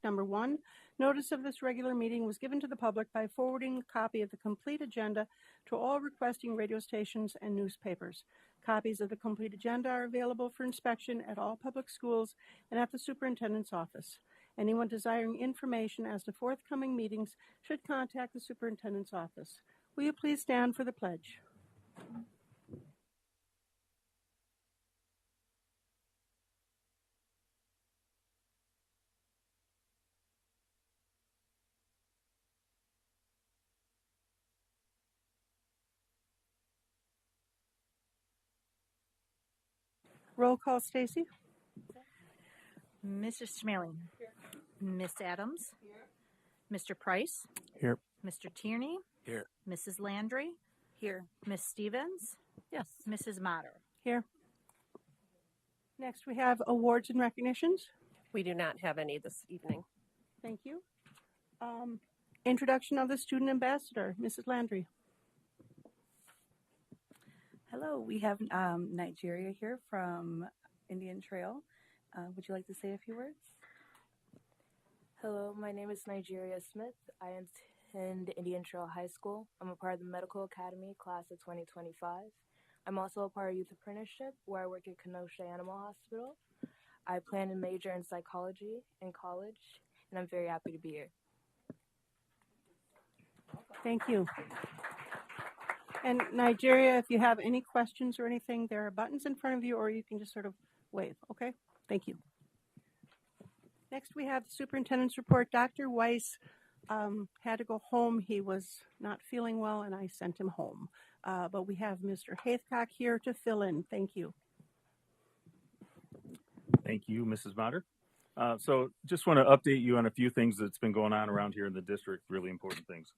September 1. Notice of this regular meeting was given to the public by forwarding a copy of the complete agenda to all requesting radio stations and newspapers. Copies of the complete agenda are available for inspection at all public schools and at the superintendent's office. Anyone desiring information as to forthcoming meetings should contact the superintendent's office. Will you please stand for the pledge? Roll call, Stacy. Mrs. Schmeling. Miss Adams. Here. Mr. Price. Here. Mr. Tierney. Here. Mrs. Landry. Here. Miss Stevens. Yes. Mrs. Motter. Here. Next, we have awards and recognitions. We do not have any this evening. Thank you. Introduction of the student ambassador, Mrs. Landry. Hello, we have Nigeria here from Indian Trail. Would you like to say a few words? Hello, my name is Nigeria Smith. I attend Indian Trail High School. I'm a part of the Medical Academy class of 2025. I'm also a part of Youth Apprenticeship, where I work at Kenosha Animal Hospital. I plan to major in psychology in college, and I'm very happy to be here. Thank you. And Nigeria, if you have any questions or anything, there are buttons in front of you, or you can just sort of wave, okay? Thank you. Next, we have the superintendent's report. Dr. Weiss had to go home. He was not feeling well, and I sent him home. But we have Mr. Haithcock here to fill in. Thank you. Thank you, Mrs. Motter. So just want to update you on a few things that's been going on around here in the district, really important things.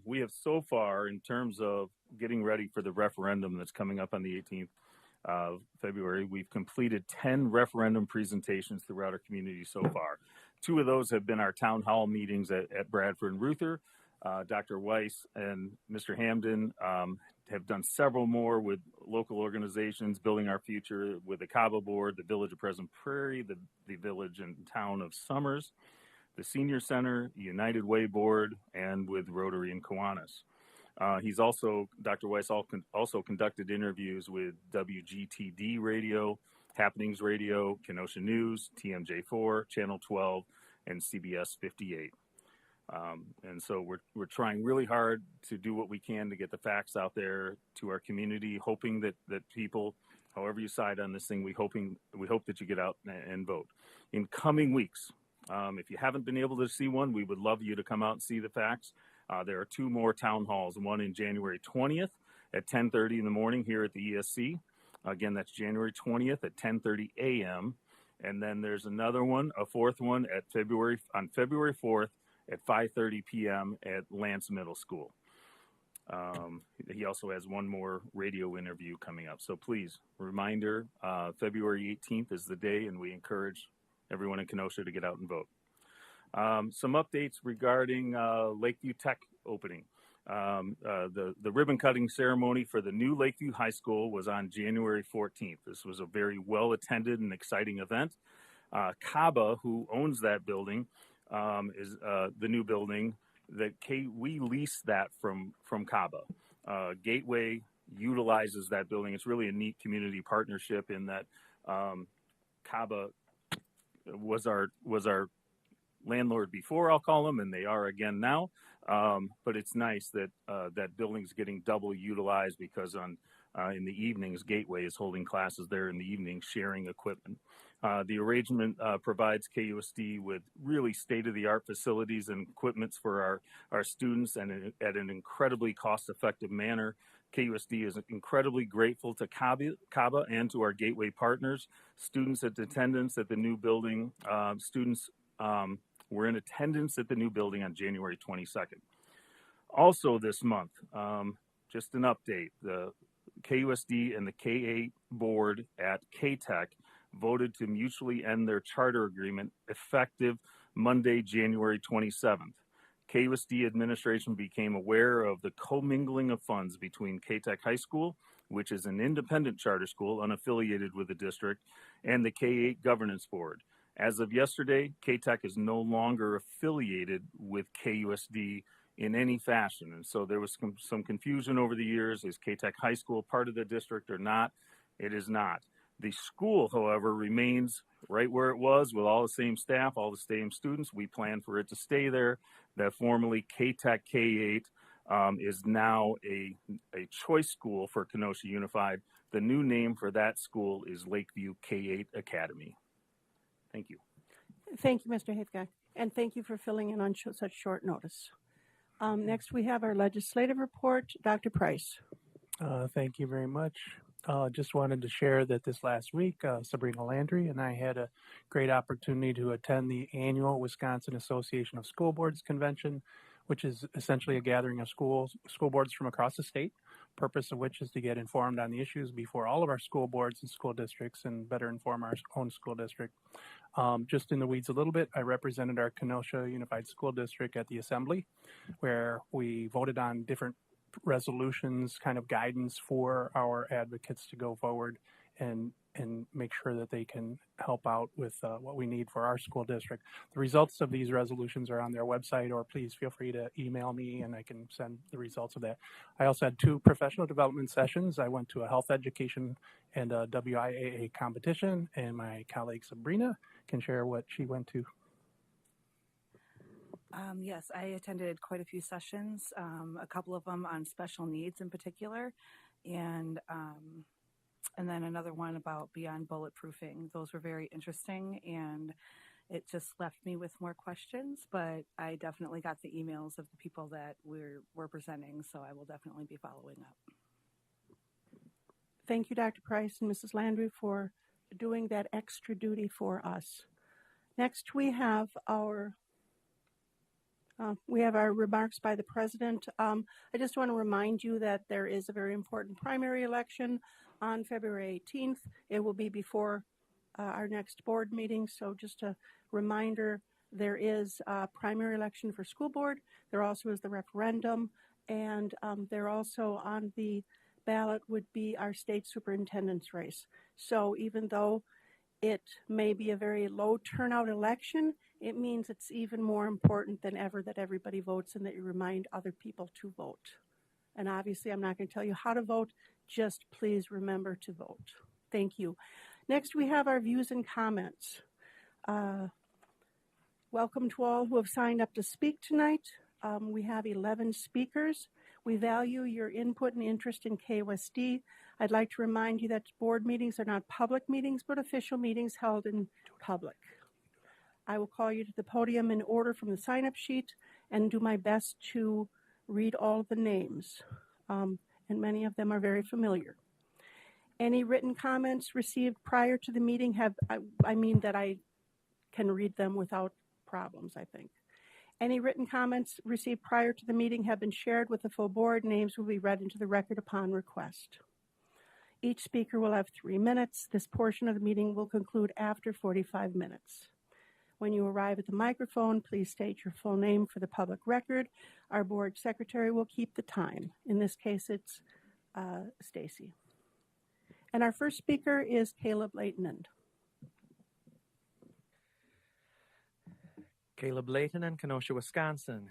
We have so far, in terms of getting ready for the referendum that's coming up on the 18th of February, we've completed 10 referendum presentations throughout our community so far. 2 of those have been our town hall meetings at Bradford and Ruther. Dr. Weiss and Mr. Hamden have done several more with local organizations, Building Our Future, with the CABA Board, the Village of Pleasant Prairie, the Village and Town of Summers, the Senior Center, United Way Board, and with Rotary and Kiwanis. Dr. Weiss also conducted interviews with WGTD Radio, Happenings Radio, Kenosha News, TMJ4, Channel 12, and CBS 58. And so we're trying really hard to do what we can to get the facts out there to our community, hoping that people, however you side on this thing, we hope that you get out and vote. In coming weeks, if you haven't been able to see one, we would love you to come out and see the facts. There are 2 more town halls, one in January 20th at 10:30 in the morning here at the ESC. Again, that's January 20th at 10:30 a.m. And then there's another one, a 4th one on February 4th at 5:30 p.m. at Lance Middle School. He also has one more radio interview coming up. So please, reminder, February 18th is the day, and we encourage everyone in Kenosha to get out and vote. Some updates regarding Lakeview Tech opening. The ribbon cutting ceremony for the new Lakeview High School was on January 14th. This was a very well attended and exciting event. CABA, who owns that building, is the new building that we lease that from CABA. Gateway utilizes that building. It's really a neat community partnership in that CABA was our landlord before, I'll call them, and they are again now. But it's nice that that building's getting double utilized because in the evenings, Gateway is holding classes there in the evenings, sharing equipment. The arrangement provides KUSD with really state-of-the-art facilities and equipments for our students, and at an incredibly cost-effective manner. KUSD is incredibly grateful to CABA and to our Gateway partners. Students at attendance at the new building, were in attendance at the new building on January 22nd. Also this month, just an update, the KUSD and the K8 board at KTEC voted to mutually end their charter agreement effective Monday, January 27th. KUSD administration became aware of the commingling of funds between KTEC High School, which is an independent charter school unaffiliated with the district, and the K8 governance board. As of yesterday, K-Tech is no longer affiliated with KUSD in any fashion. And so there was some confusion over the years. Is K-Tech High School part of the district or not? It is not. The school, however, remains right where it was with all the same staff, all the same students. We plan for it to stay there. That formerly K-Tech K-8 is now a choice school for Kenosha Unified. The new name for that school is Lakeview K-8 Academy. Thank you. Thank you, Mr. Hathcock, and thank you for filling in on such short notice. Next, we have our legislative report. Dr. Price. Thank you very much. Just wanted to share that this last week, Sabrina Landry and I had a great opportunity to attend the annual Wisconsin Association of School Boards Convention, which is essentially a gathering of school boards from across the state, purpose of which is to get informed on the issues before all of our school boards and school districts and better inform our own school district. Just in the weeds a little bit, I represented our Kenosha Unified School District at the Assembly, where we voted on different resolutions, kind of guidance for our advocates to go forward and make sure that they can help out with what we need for our school district. The results of these resolutions are on their website, or please feel free to email me and I can send the results of that. I also had 2 professional development sessions. I went to a health education and a WIAA competition, and my colleague Sabrina can share what she went to. Yes, I attended quite a few sessions, a couple of them on special needs in particular, and then another one about beyond bulletproofing. Those were very interesting, and it just left me with more questions, but I definitely got the emails of the people that were presenting, so I will definitely be following up. Thank you, Dr. Price and Mrs. Landry, for doing that extra duty for us. Next, we have our remarks by the president. I just want to remind you that there is a very important primary election on February 18th. It will be before our next board meeting. So just a reminder, there is a primary election for school board. There also is the referendum. And there also on the ballot would be our state superintendent's race. So even though it may be a very low turnout election, it means it's even more important than ever that everybody votes and that you remind other people to vote. And obviously, I'm not going to tell you how to vote. Just please remember to vote. Thank you. Next, we have our views and comments. Welcome to all who have signed up to speak tonight. We have 11 speakers. We value your input and interest in KUSD. I'd like to remind you that board meetings are not public meetings, but official meetings held in public. I will call you to the podium in order from the sign-up sheet and do my best to read all of the names, and many of them are very familiar. Any written comments received prior to the meeting I mean that I can read them without problems, I think. Any written comments received prior to the meeting have been shared with the full board. Names will be read into the record upon request. Each speaker will have 3 minutes. This portion of the meeting will conclude after 45 minutes. When you arrive at the microphone, please state your full name for the public record. Our board secretary will keep the time. In this case, it's Stacy. And our first speaker is Caleb Leighton. Caleb Leighton in Kenosha, Wisconsin.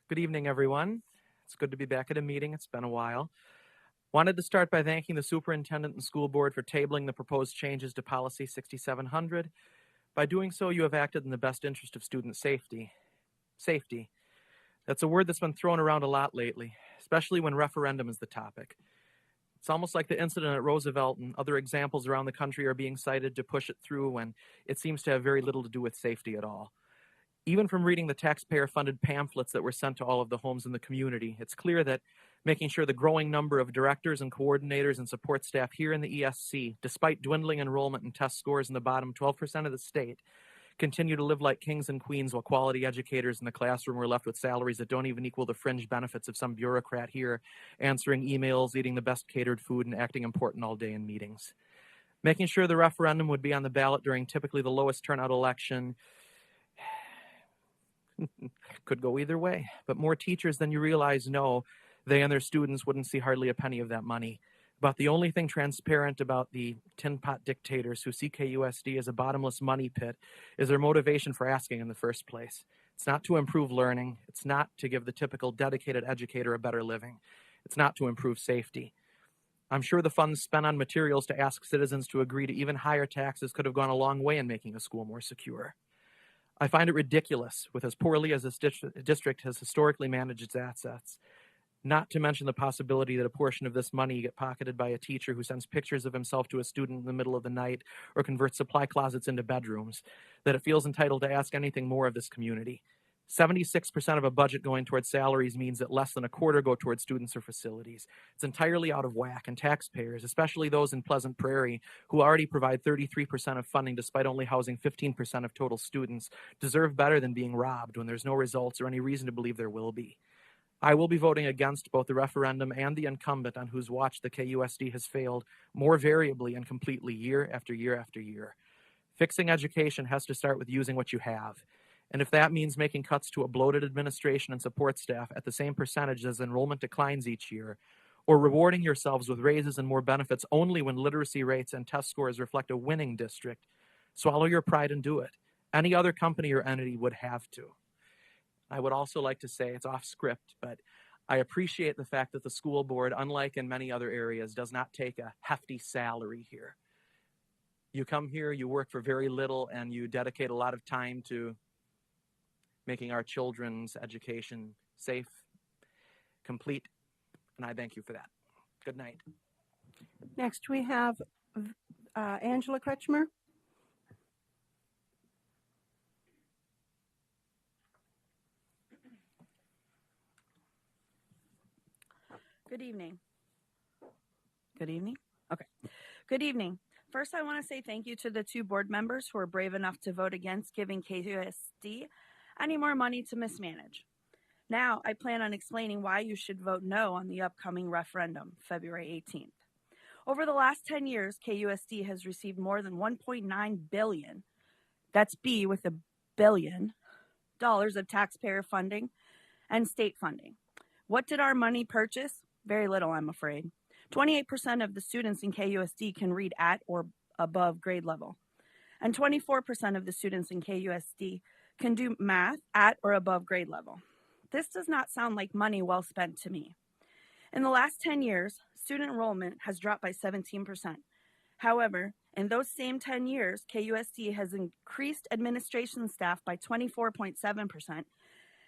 Good evening, everyone. It's good to be back at a meeting. It's been a while. Wanted to start by thanking the superintendent and school board for tabling the proposed changes to policy 6700. By doing so, you have acted in the best interest of student safety. Safety. That's a word that's been thrown around a lot lately, especially when referendum is the topic. It's almost like the incident at Roosevelt and other examples around the country are being cited to push it through when it seems to have very little to do with safety at all. Even from reading the taxpayer-funded pamphlets that were sent to all of the homes in the community, it's clear that making sure the growing number of directors and coordinators and support staff here in the ESC, despite dwindling enrollment and test scores in the bottom 12% of the state, continue to live like kings and queens while quality educators in the classroom are left with salaries that don't even equal the fringe benefits of some bureaucrat here, answering emails, eating the best catered food, and acting important all day in meetings. Making sure the referendum would be on the ballot during typically the lowest turnout election could go either way, but more teachers than you realize know they and their students wouldn't see hardly a penny of that money. About the only thing transparent about the tin pot dictators who see KUSD as a bottomless money pit is their motivation for asking in the first place. It's not to improve learning. It's not to give the typical dedicated educator a better living. It's not to improve safety. I'm sure the funds spent on materials to ask citizens to agree to even higher taxes could have gone a long way in making a school more secure. I find it ridiculous, with as poorly as this district has historically managed its assets, not to mention the possibility that a portion of this money get pocketed by a teacher who sends pictures of himself to a student in the middle of the night or converts supply closets into bedrooms, that it feels entitled to ask anything more of this community. 76% of a budget going towards salaries means that less than a quarter go towards students or facilities. It's entirely out of whack, and taxpayers, especially those in Pleasant Prairie, who already provide 33% of funding despite only housing 15% of total students, deserve better than being robbed when there's no results or any reason to believe there will be. I will be voting against both the referendum and the incumbent on whose watch the KUSD has failed more variably and completely year after year after year. Fixing education has to start with using what you have. And if that means making cuts to a bloated administration and support staff at the same percentage as enrollment declines each year, or rewarding yourselves with raises and more benefits only when literacy rates and test scores reflect a winning district, swallow your pride and do it. Any other company or entity would have to. I would also like to say, it's off script, but I appreciate the fact that the school board, unlike in many other areas, does not take a hefty salary here. You come here, you work for very little, and you dedicate a lot of time to making our children's education safe, complete, and I thank you for that. Good night. Next, we have Angela Kretschmer. Good evening. Good evening? Okay. Good evening. First, I want to say thank you to the two board members who were brave enough to vote against giving KUSD any more money to mismanage. Now, I plan on explaining why you should vote no on the upcoming referendum, February 18th. Over the last 10 years, KUSD has received more than $1.9 billion, that's B with a billion, dollars of taxpayer funding and state funding. What did our money purchase? Very little, I'm afraid. 28% of the students in KUSD can read at or above grade level, and 24% of the students in KUSD can do math at or above grade level. This does not sound like money well spent to me. In the last 10 years, student enrollment has dropped by 17%. However, in those same 10 years, KUSD has increased administration staff by 24.7%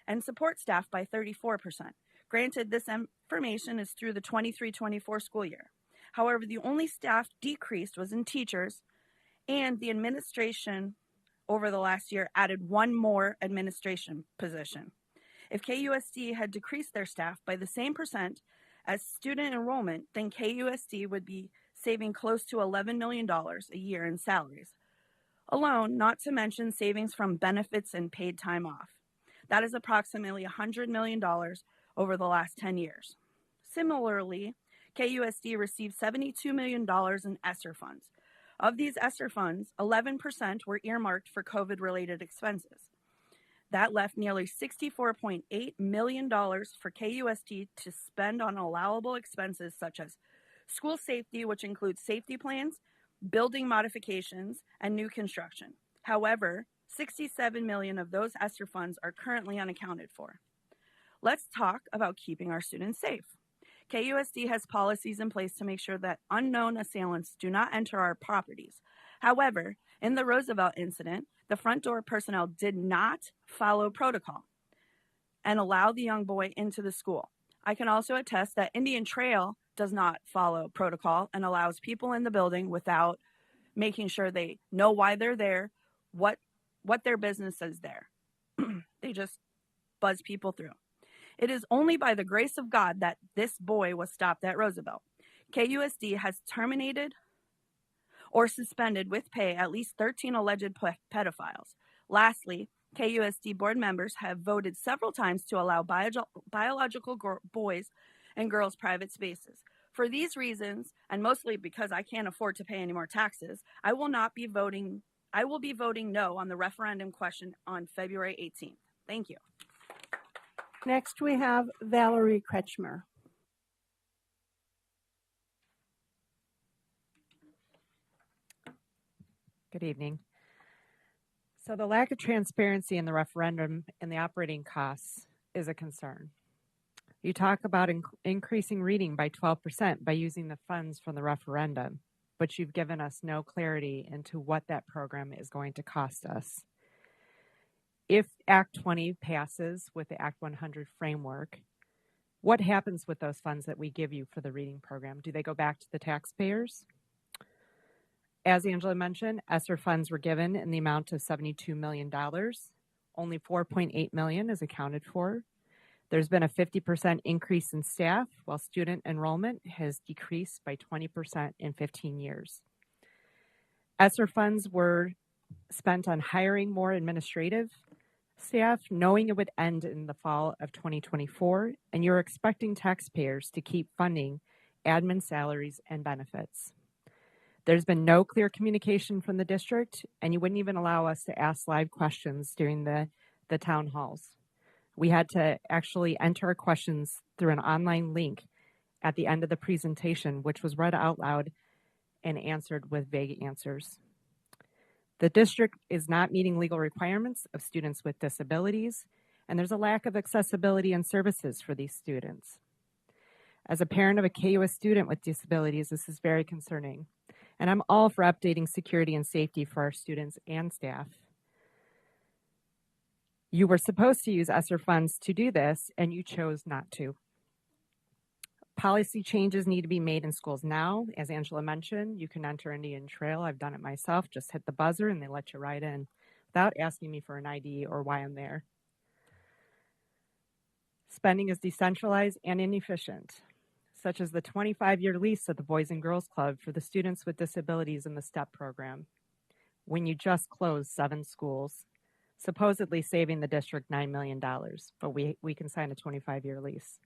and support staff by 34%. Granted, this information is through the 23-24 school year. However, the only staff decreased was in teachers, and the administration over the last year added one more administration position. If KUSD had decreased their staff by the same percent as student enrollment, then KUSD would be saving close to $11 million a year in salaries alone, not to mention savings from benefits and paid time off. That is approximately $100 million over the last 10 years. Similarly, KUSD received $72 million in ESSER funds. Of these ESSER funds, 11% were earmarked for COVID-related expenses. That left nearly $64.8 million for KUSD to spend on allowable expenses such as school safety, which includes safety plans, building modifications, and new construction. However, $67 million of those ESSER funds are currently unaccounted for. Let's talk about keeping our students safe. KUSD has policies in place to make sure that unknown assailants do not enter our properties. However, in the Roosevelt incident, the front door personnel did not follow protocol and allow the young boy into the school. I can also attest that Indian Trail does not follow protocol and allows people in the building without making sure they know why they're there, what their business is there. They just buzz people through. It is only by the grace of God that this boy was stopped at Roosevelt. KUSD has terminated or suspended with pay at least 13 alleged pedophiles. Lastly, KUSD board members have voted several times to allow biological boys and girls private spaces. For these reasons, and mostly because I can't afford to pay any more taxes, I will be voting no on the referendum question on February 18th. Thank you. Next, we have Valerie Kretschmer. Good evening. So the lack of transparency in the referendum and the operating costs is a concern. You talk about increasing reading by 12% by using the funds from the referendum, but you've given us no clarity into what that program is going to cost us. If Act 20 passes with the Act 100 framework, what happens with those funds that we give you for the reading program? Do they go back to the taxpayers? As Angela mentioned, ESSER funds were given in the amount of $72 million. Only $4.8 million is accounted for. There's been a 50% increase in staff, while student enrollment has decreased by 20% in 15 years. ESSER funds were spent on hiring more administrative staff, knowing it would end in the fall of 2024, and you're expecting taxpayers to keep funding admin salaries and benefits. There's been no clear communication from the district, and you wouldn't even allow us to ask live questions during the town halls. We had to actually enter our questions through an online link at the end of the presentation, which was read out loud and answered with vague answers. The district is not meeting legal requirements of students with disabilities, and there's a lack of accessibility and services for these students. As a parent of a KUS student with disabilities, this is very concerning. And I'm all for updating security and safety for our students and staff. You were supposed to use ESSER funds to do this, and you chose not to. Policy changes need to be made in schools now. As Angela mentioned, you can enter Indian Trail. I've done it myself. Just hit the buzzer and they let you ride in without asking me for an ID or why I'm there. Spending is decentralized and inefficient, such as the 25-year lease of the Boys and Girls Club for the students with disabilities in the STEP program, when you just closed 7 schools, supposedly saving the district $9 million, but we can sign a 25-year lease.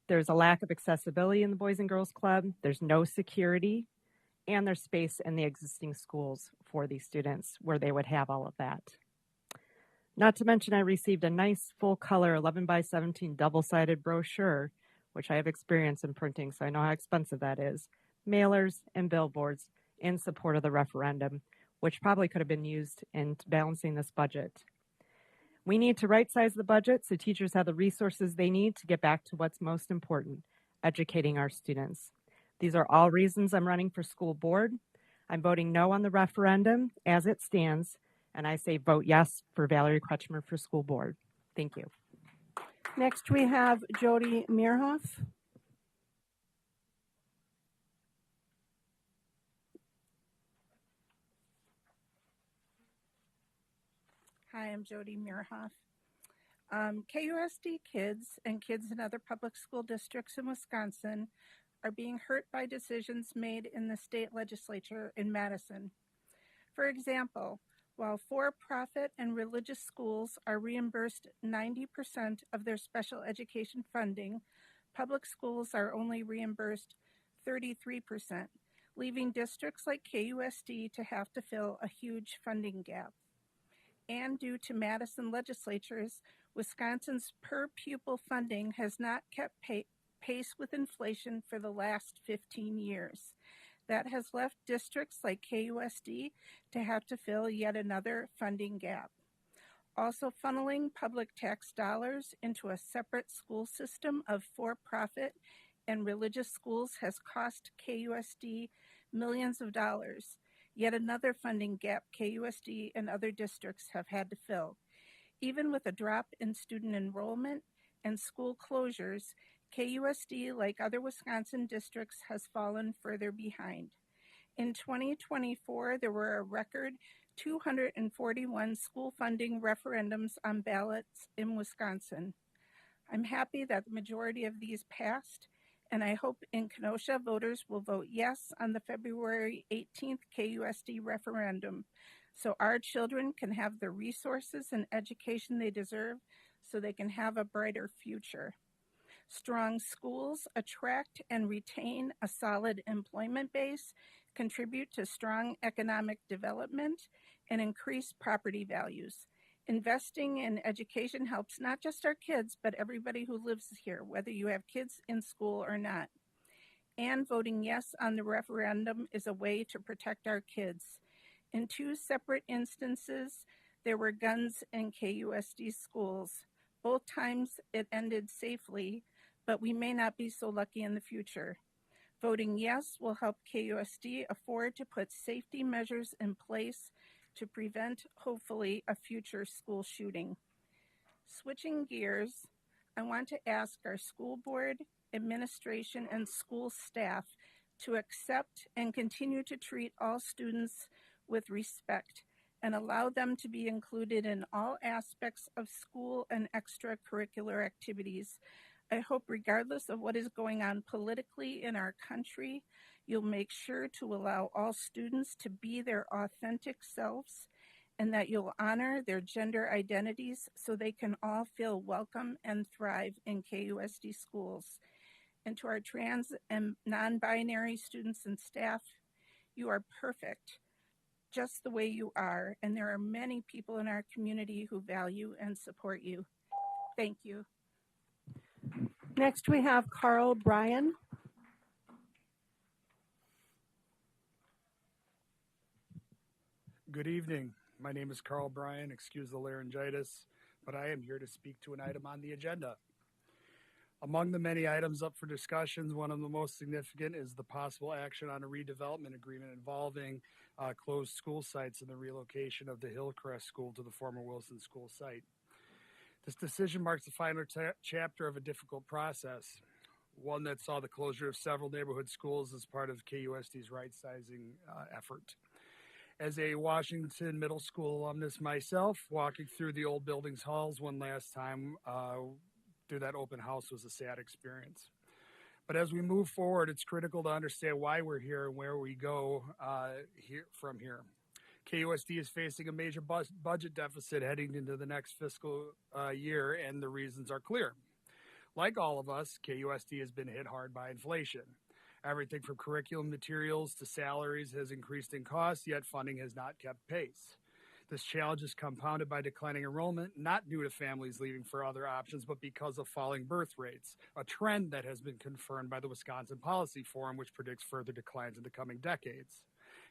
There's a lack of accessibility in the Boys and Girls Club, there's no security, and there's space in the existing schools for these students where they would have all of that. Not to mention I received a nice full-color 11 by 17 double-sided brochure, which I have experience in printing, so I know how expensive that is, mailers and billboards in support of the referendum, which probably could have been used in balancing this budget. We need to right-size the budget so teachers have the resources they need to get back to what's most important, educating our students. These are all reasons I'm running for school board. I'm voting no on the referendum as it stands, and I say vote yes for Valerie Kretschmer for school board. Thank you. Next, we have Jody Meerhoff. Hi, I'm Jody Meerhoff. KUSD kids and kids in other public school districts in Wisconsin are being hurt by decisions made in the state legislature in Madison. For example, while for-profit and religious schools are reimbursed 90% of their special education funding, public schools are only reimbursed 33%, leaving districts like KUSD to have to fill a huge funding gap. And due to Madison legislatures, Wisconsin's per-pupil funding has not kept pace with inflation for the last 15 years. That has left districts like KUSD to have to fill yet another funding gap. Also funneling public tax dollars into a separate school system of for-profit and religious schools has cost KUSD millions of dollars. Yet another funding gap KUSD and other districts have had to fill. Even with a drop in student enrollment and school closures, KUSD, like other Wisconsin districts, has fallen further behind. In 2024, there were a record 241 school funding referendums on ballots in Wisconsin. I'm happy that the majority of these passed, and I hope in Kenosha voters will vote yes on the February 18th KUSD referendum, so our children can have the resources and education they deserve so they can have a brighter future. Strong schools attract and retain a solid employment base, contribute to strong economic development, and increase property values. Investing in education helps not just our kids, but everybody who lives here, whether you have kids in school or not. and voting yes on the referendum is a way to protect our kids. In 2 separate instances, there were guns in KUSD schools. Both times it ended safely, but we may not be so lucky in the future. Voting yes will help KUSD afford to put safety measures in place to prevent, hopefully, a future school shooting. Switching gears, I want to ask our school board, administration, and school staff to accept and continue to treat all students with respect and allow them to be included in all aspects of school and extracurricular activities. I hope regardless of what is going on politically in our country, you'll make sure to allow all students to be their authentic selves and that you'll honor their gender identities so they can all feel welcome and thrive in KUSD schools. And to our trans and non-binary students and staff, you are perfect, just the way you are, and there are many people in our community who value and support you. Thank you. Next, we have Carl Bryan. Good evening. My name is Carl Bryan. Excuse the laryngitis, but I am here to speak to an item on the agenda. Among the many items up for discussions, one of the most significant is the possible action on a redevelopment agreement involving closed school sites and the relocation of the Hillcrest School to the former Wilson School site. This decision marks the final chapter of a difficult process, one that saw the closure of several neighborhood schools as part of KUSD's right-sizing effort. As a Washington Middle School alumnus myself, walking through the old building's halls one last time through that open house was a sad experience. But as we move forward, it's critical to understand why we're here and where we go from here. KUSD is facing a major budget deficit heading into the next fiscal year, and the reasons are clear. Like all of us, KUSD has been hit hard by inflation. Everything from curriculum materials to salaries has increased in cost, yet funding has not kept pace. This challenge is compounded by declining enrollment, not due to families leaving for other options, but because of falling birth rates, a trend that has been confirmed by the Wisconsin Policy Forum, which predicts further declines in the coming decades.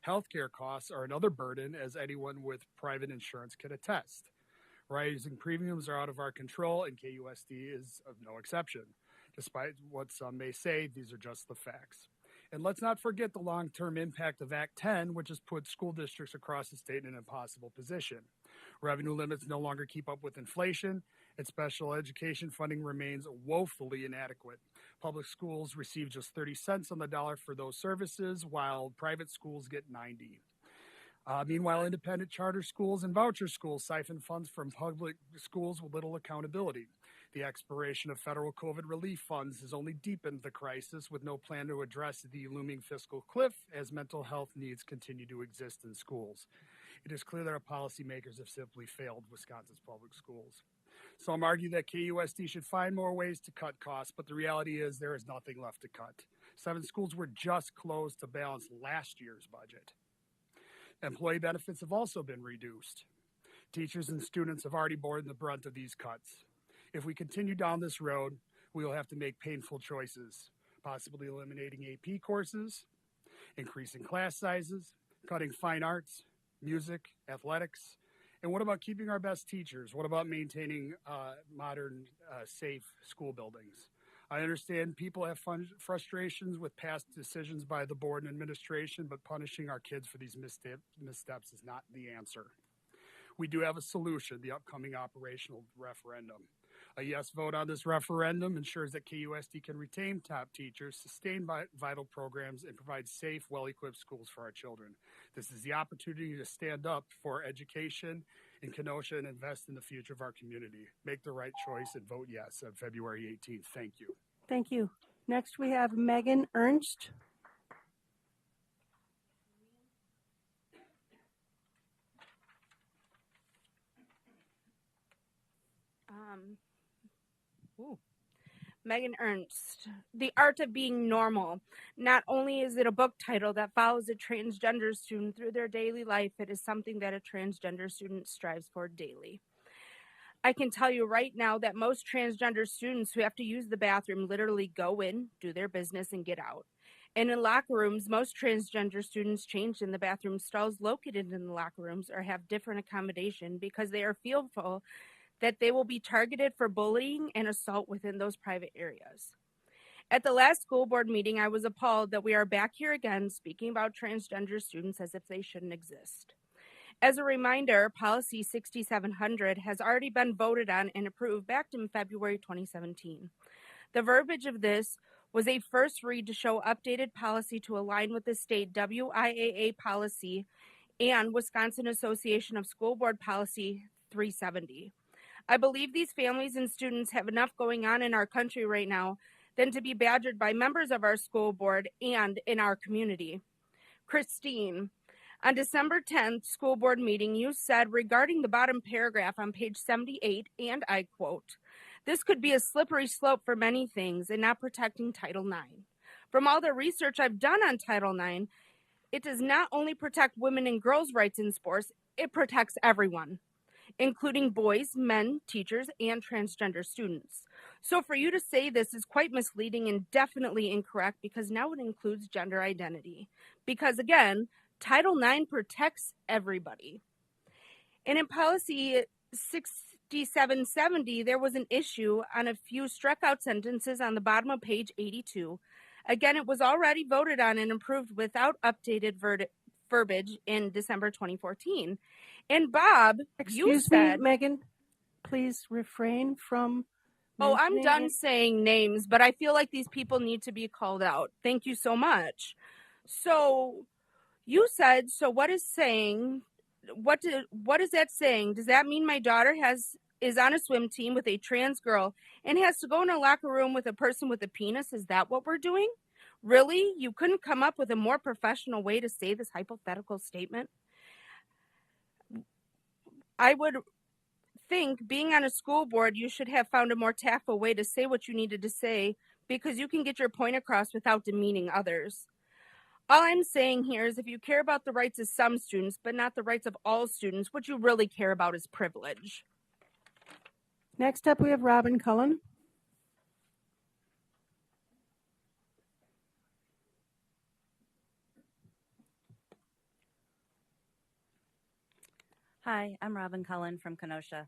Healthcare costs are another burden, as anyone with private insurance can attest. Rising premiums are out of our control, and KUSD is of no exception. Despite what some may say, these are just the facts. And let's not forget the long-term impact of Act 10, which has put school districts across the state in an impossible position. Revenue limits no longer keep up with inflation, and special education funding remains woefully inadequate. Public schools receive just 30 cents on the dollar for those services, while private schools get 90. Meanwhile, independent charter schools and voucher schools siphon funds from public schools with little accountability. The expiration of federal COVID relief funds has only deepened the crisis, with no plan to address the looming fiscal cliff as mental health needs continue to exist in schools. It is clear that our policymakers have simply failed Wisconsin's public schools. Some argue that KUSD should find more ways to cut costs, but the reality is there is nothing left to cut. 7 schools were just closed to balance last year's budget. Employee benefits have also been reduced. Teachers and students have already borne the brunt of these cuts. If we continue down this road, we will have to make painful choices, possibly eliminating AP courses, increasing class sizes, cutting fine arts, music, athletics. And what about keeping our best teachers? What about maintaining modern, safe school buildings? I understand people have frustrations with past decisions by the board and administration, but punishing our kids for these missteps is not the answer. We do have a solution, the upcoming operational referendum. A yes vote on this referendum ensures that KUSD can retain top teachers, sustain vital programs, and provide safe, well-equipped schools for our children. This is the opportunity to stand up for education in Kenosha and invest in the future of our community. Make the right choice and vote yes on February 18th. Thank you. Thank you. Next, we have Megan Ernst. Megan Ernst, The Art of Being Normal. Not only is it a book title that follows a transgender student through their daily life, it is something that a transgender student strives for daily. I can tell you right now that most transgender students who have to use the bathroom literally go in, do their business, and get out. And in locker rooms, most transgender students change in the bathroom stalls located in the locker rooms or have different accommodation because they are fearful that they will be targeted for bullying and assault within those private areas. At the last school board meeting, I was appalled that we are back here again speaking about transgender students as if they shouldn't exist. As a reminder, Policy 6700 has already been voted on and approved back in February 2017. The verbiage of this was a first read to show updated policy to align with the state WIAA policy and Wisconsin Association of School Board Policy 370. I believe these families and students have enough going on in our country right now than to be badgered by members of our school board and in our community. Christine, on December 10th school board meeting, you said regarding the bottom paragraph on page 78, and I quote, "This could be a slippery slope for many things and not protecting Title IX. From all the research I've done on Title IX, it does not only protect women and girls' rights in sports, it protects everyone, including boys, men, teachers, and transgender students. So for you to say this is quite misleading and definitely incorrect because now it includes gender identity. Because again, Title IX protects everybody. And in Policy 6770, there was an issue on a few struck out sentences on the bottom of page 82. Again, it was already voted on and approved without updated verbiage in December 2014. And Bob, you Excuse said, me, Megan, please refrain from. "Oh, I'm mentioning done it. saying names, but I feel like these people need to be called out. Thank you so much." So you said, so what is saying, what is that saying? Does that mean my daughter is on a swim team with a trans girl and has to go in a locker room with a person with a penis? Is that what we're doing? Really? You couldn't come up with a more professional way to say this hypothetical statement? I would think being on a school board, you should have found a more tactful way to say what you needed to say because you can get your point across without demeaning others. All I'm saying here is if you care about the rights of some students, but not the rights of all students, what you really care about is privilege. Next up, we have Robin Cullen. Hi, I'm Robin Cullen from Kenosha.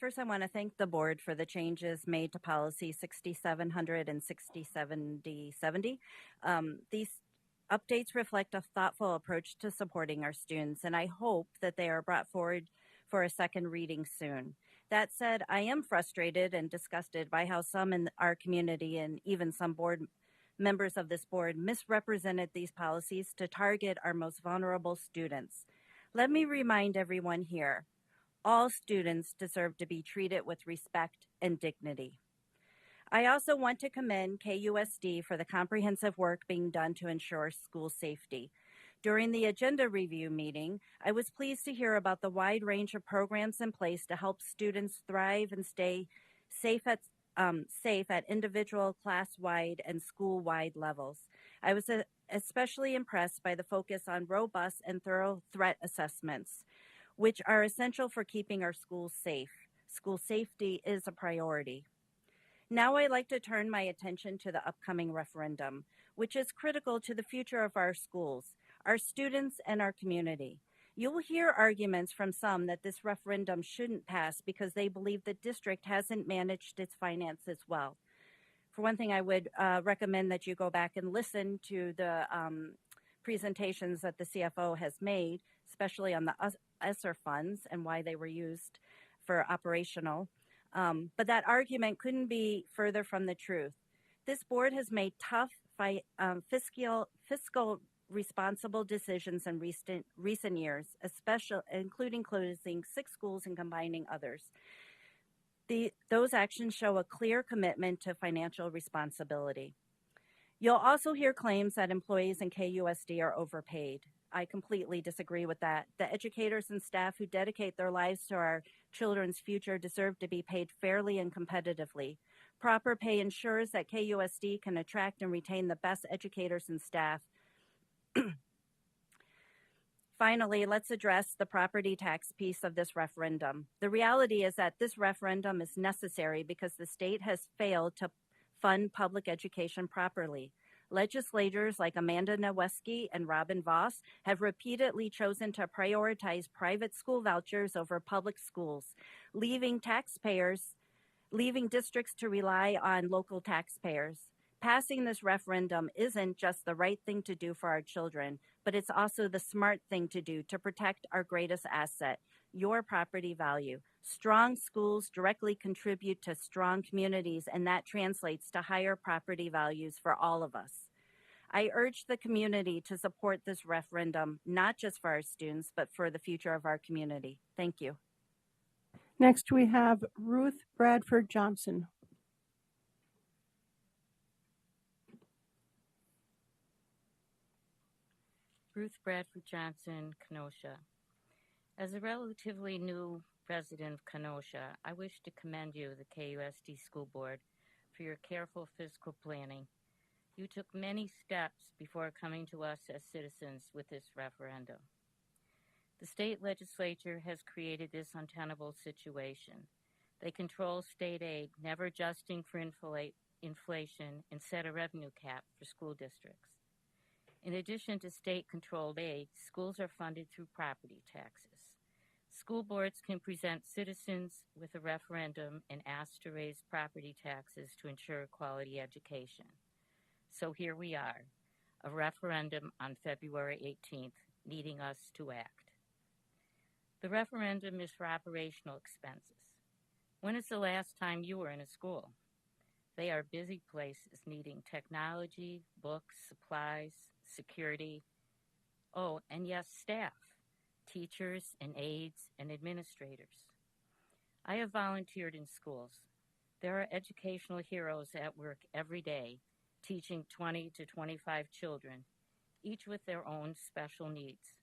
First, I want to thank the board for the changes made to policy 6700 and 6070. These updates reflect a thoughtful approach to supporting our students, and I hope that they are brought forward for a second reading soon. That said, I am frustrated and disgusted by how some in our community and even some board members of this board misrepresented these policies to target our most vulnerable students. Let me remind everyone here, all students deserve to be treated with respect and dignity. I also want to commend KUSD for the comprehensive work being done to ensure school safety. During the agenda review meeting, I was pleased to hear about the wide range of programs in place to help students thrive and stay safe at individual, class-wide, and school-wide levels. I was especially impressed by the focus on robust and thorough threat assessments, which are essential for keeping our schools safe. School safety is a priority. Now I'd like to turn my attention to the upcoming referendum, which is critical to the future of our schools, our students, and our community. You will hear arguments from some that this referendum shouldn't pass because they believe the district hasn't managed its finances well. For one thing, I would recommend that you go back and listen to the presentations that the CFO has made, especially on the ESSER funds and why they were used for operational. But that argument couldn't be further from the truth. This board has made tough fiscal responsible decisions in recent years, especially including closing 6 schools and combining others. Those actions show a clear commitment to financial responsibility. You'll also hear claims that employees in KUSD are overpaid. I completely disagree with that. The educators and staff who dedicate their lives to our children's future deserve to be paid fairly and competitively. Proper pay ensures that KUSD can attract and retain the best educators and staff. Finally, let's address the property tax piece of this referendum. The reality is that this referendum is necessary because the state has failed to fund public education properly. Legislators like Amanda Nowesky and Robin Voss have repeatedly chosen to prioritize private school vouchers over public schools, leaving districts to rely on local taxpayers. Passing this referendum isn't just the right thing to do for our children, but it's also the smart thing to do to protect our greatest asset, your property value. Strong schools directly contribute to strong communities, and that translates to higher property values for all of us. I urge the community to support this referendum, not just for our students, but for the future of our community. Thank you. Next, we have Ruth Bradford Johnson. Ruth Bradford Johnson, Kenosha. As a relatively new resident of Kenosha, I wish to commend you, the KUSD School Board, for your careful fiscal planning. You took many steps before coming to us as citizens with this referendum. The state legislature has created this untenable situation. They control state aid, never adjusting for inflation, and set a revenue cap for school districts. In addition to state-controlled aid, schools are funded through property taxes. School boards can present citizens with a referendum and ask to raise property taxes to ensure quality education. So here we are, a referendum on February 18th, needing us to act. The referendum is for operational expenses. When is the last time you were in a school? They are busy places needing technology, books, supplies, security. Oh, and yes, staff, teachers and aides and administrators. I have volunteered in schools. There are educational heroes at work every day, teaching 20 to 25 children, each with their own special needs.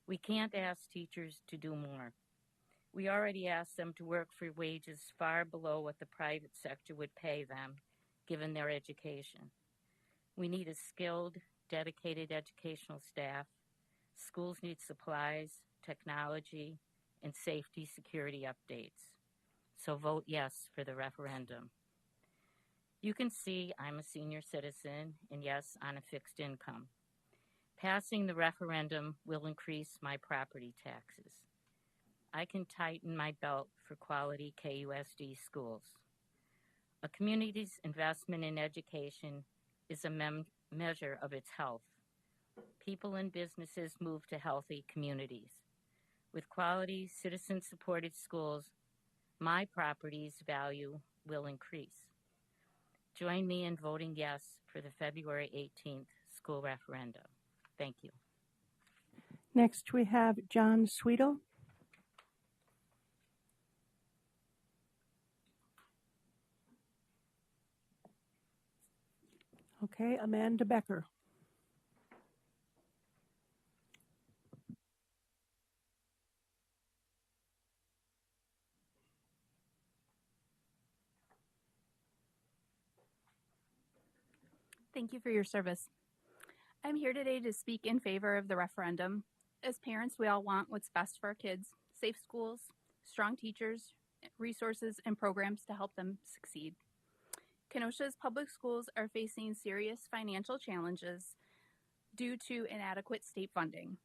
We can't ask teachers to do more. We already ask them to work for wages far below what the private sector would pay them, given their education. We need a skilled, dedicated educational staff. Schools need supplies, technology, and safety security updates. So vote yes for the referendum. You can see I'm a senior citizen, and yes, on a fixed income. Passing the referendum will increase my property taxes. I can tighten my belt for quality KUSD schools. A community's investment in education is a measure of its health. People and businesses move to healthy communities. With quality, citizen-supported schools, my property's value will increase. Join me in voting yes for the February 18th school referendum. Thank you. Next, we have John Sweetle. Okay, Amanda Becker. Thank you for your service. I'm here today to speak in favor of the referendum. As parents, we all want what's best for our kids: safe schools, strong teachers, resources, and programs to help them succeed. Kenosha's public schools are facing serious financial challenges due to inadequate state funding.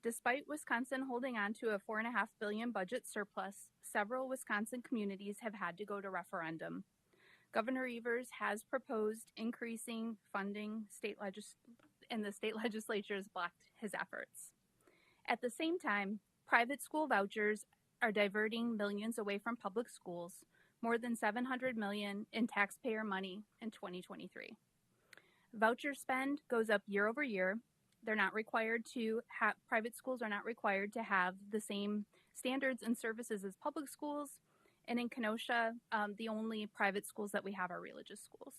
Despite Wisconsin holding on to a $4.5 billion budget surplus, several Wisconsin communities have had to go to referendum. Governor Evers has proposed increasing funding, and the state legislature has blocked his efforts. At the same time, private school vouchers are diverting millions away from public schools, more than $700 million in taxpayer money in 2023. Voucher spend goes up year over year. They're not required to have, private schools are not required to have the same standards and services as public schools. And in Kenosha, the only private schools that we have are religious schools.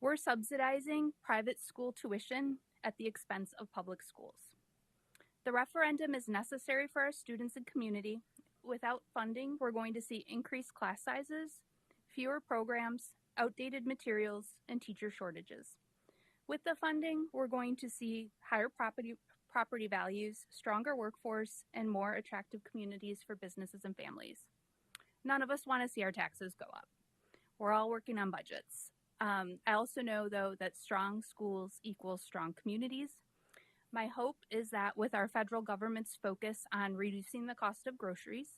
We're subsidizing private school tuition at the expense of public schools. The referendum is necessary for our students and community. Without funding, we're going to see increased class sizes, fewer programs, outdated materials, and teacher shortages. With the funding, we're going to see higher property values, stronger workforce, and more attractive communities for businesses and families. None of us want to see our taxes go up. We're all working on budgets. I also know, though, that strong schools equals strong communities. My hope is that with our federal government's focus on reducing the cost of groceries,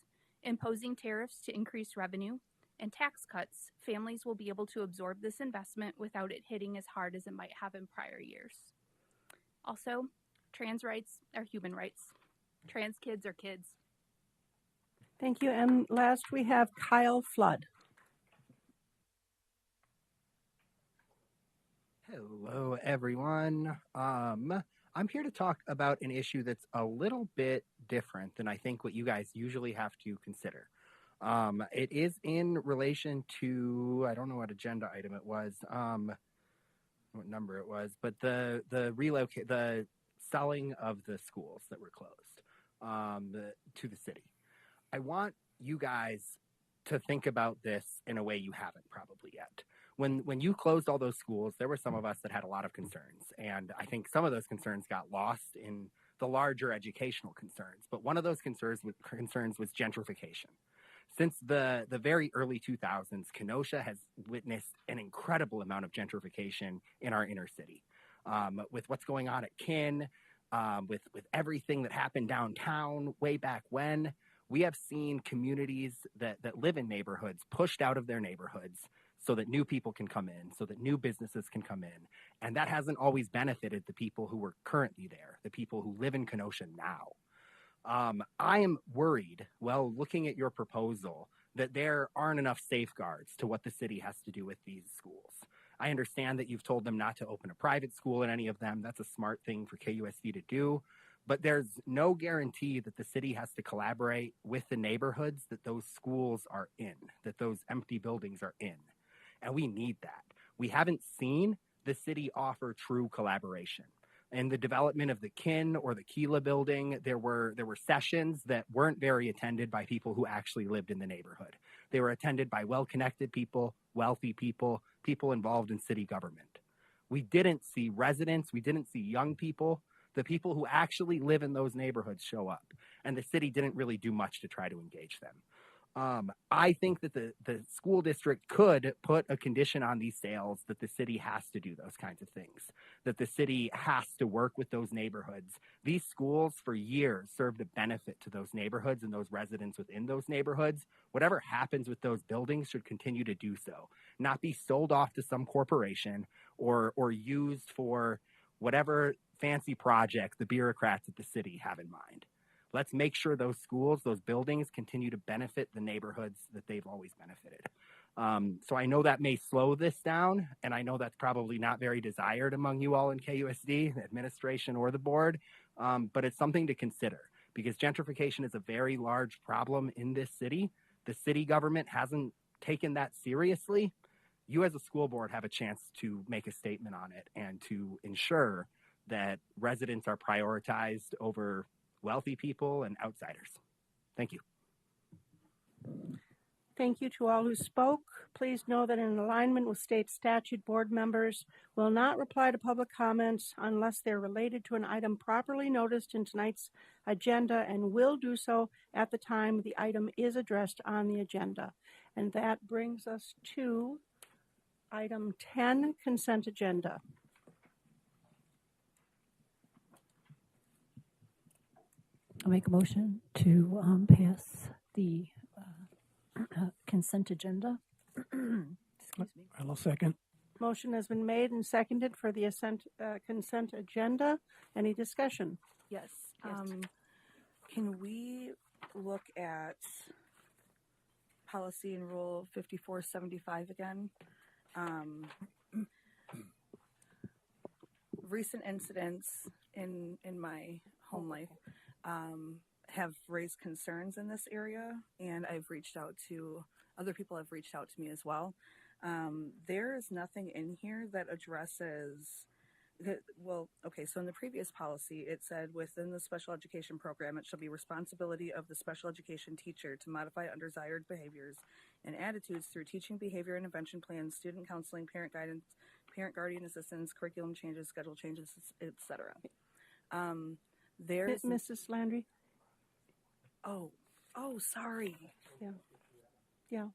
imposing tariffs to increase revenue, and tax cuts, families will be able to absorb this investment without it hitting as hard as it might have in prior years. Also, trans rights are human rights. Trans kids are kids. Thank you. And last we have Kyle Flood. Hello, everyone. I'm here to talk about an issue that's a little bit different than I think what you guys usually have to consider. It is in relation to, I don't know what agenda item it was, what number it was, but the selling of the schools that were closed to the city. I want you guys to think about this in a way you haven't probably yet. When you closed all those schools, there were some of us that had a lot of concerns, and I think some of those concerns got lost in the larger educational concerns. But one of those concerns was gentrification. Since the very early 2000s, Kenosha has witnessed an incredible amount of gentrification in our inner city. With what's going on at Kin, with everything that happened downtown way back when, we have seen communities that live in neighborhoods pushed out of their neighborhoods so that new people can come in, so that new businesses can come in. And that hasn't always benefited the people who were currently there, the people who live in Kenosha now. I am worried, well, looking at your proposal, that there aren't enough safeguards to what the city has to do with these schools. I understand that you've told them not to open a private school in any of them. That's a smart thing for KUSD to do. But there's no guarantee that the city has to collaborate with the neighborhoods that those schools are in, that those empty buildings are in. And we need that. We haven't seen the city offer true collaboration. In the development of the Kin or the Keela building, there were sessions that weren't very attended by people who actually lived in the neighborhood. They were attended by well-connected people, wealthy people, people involved in city government. We didn't see residents, we didn't see young people, the people who actually live in those neighborhoods show up. And the city didn't really do much to try to engage them. I think that the school district could put a condition on these sales that the city has to do those kinds of things, that the city has to work with those neighborhoods. These schools for years served a benefit to those neighborhoods and those residents within those neighborhoods. Whatever happens with those buildings should continue to do so, not be sold off to some corporation or used for whatever fancy project the bureaucrats at the city have in mind. Let's make sure those schools, those buildings continue to benefit the neighborhoods that they've always benefited. So I know that may slow this down, and I know that's probably not very desired among you all in KUSD, the administration or the board, but it's something to consider because gentrification is a very large problem in this city. The city government hasn't taken that seriously. You as a school board have a chance to make a statement on it and to ensure that residents are prioritized over wealthy people and outsiders. Thank you. Thank you to all who spoke. Please know that in alignment with state statute, board members will not reply to public comments unless they're related to an item properly noticed in tonight's agenda and will do so at the time the item is addressed on the agenda. And that brings us to item 10, consent agenda. I'll make a motion to pass the consent agenda. Excuse me. I'll second. Motion has been made and seconded for the consent agenda. Any discussion? Yes. Can we look at policy and rule 5475 again? Recent incidents in my home life have raised concerns in this area, and I've reached out to other people have reached out to me as well. There is nothing in here that addresses that. Well, okay, so in the previous policy, it said within the special education program, it shall be responsibility of the special education teacher to modify undesired behaviors and attitudes through teaching behavior intervention plans, student counseling, parent guidance, parent guardian assistance, curriculum changes, schedule changes, etc. There's Mrs. Landry. Oh, sorry. Yeah.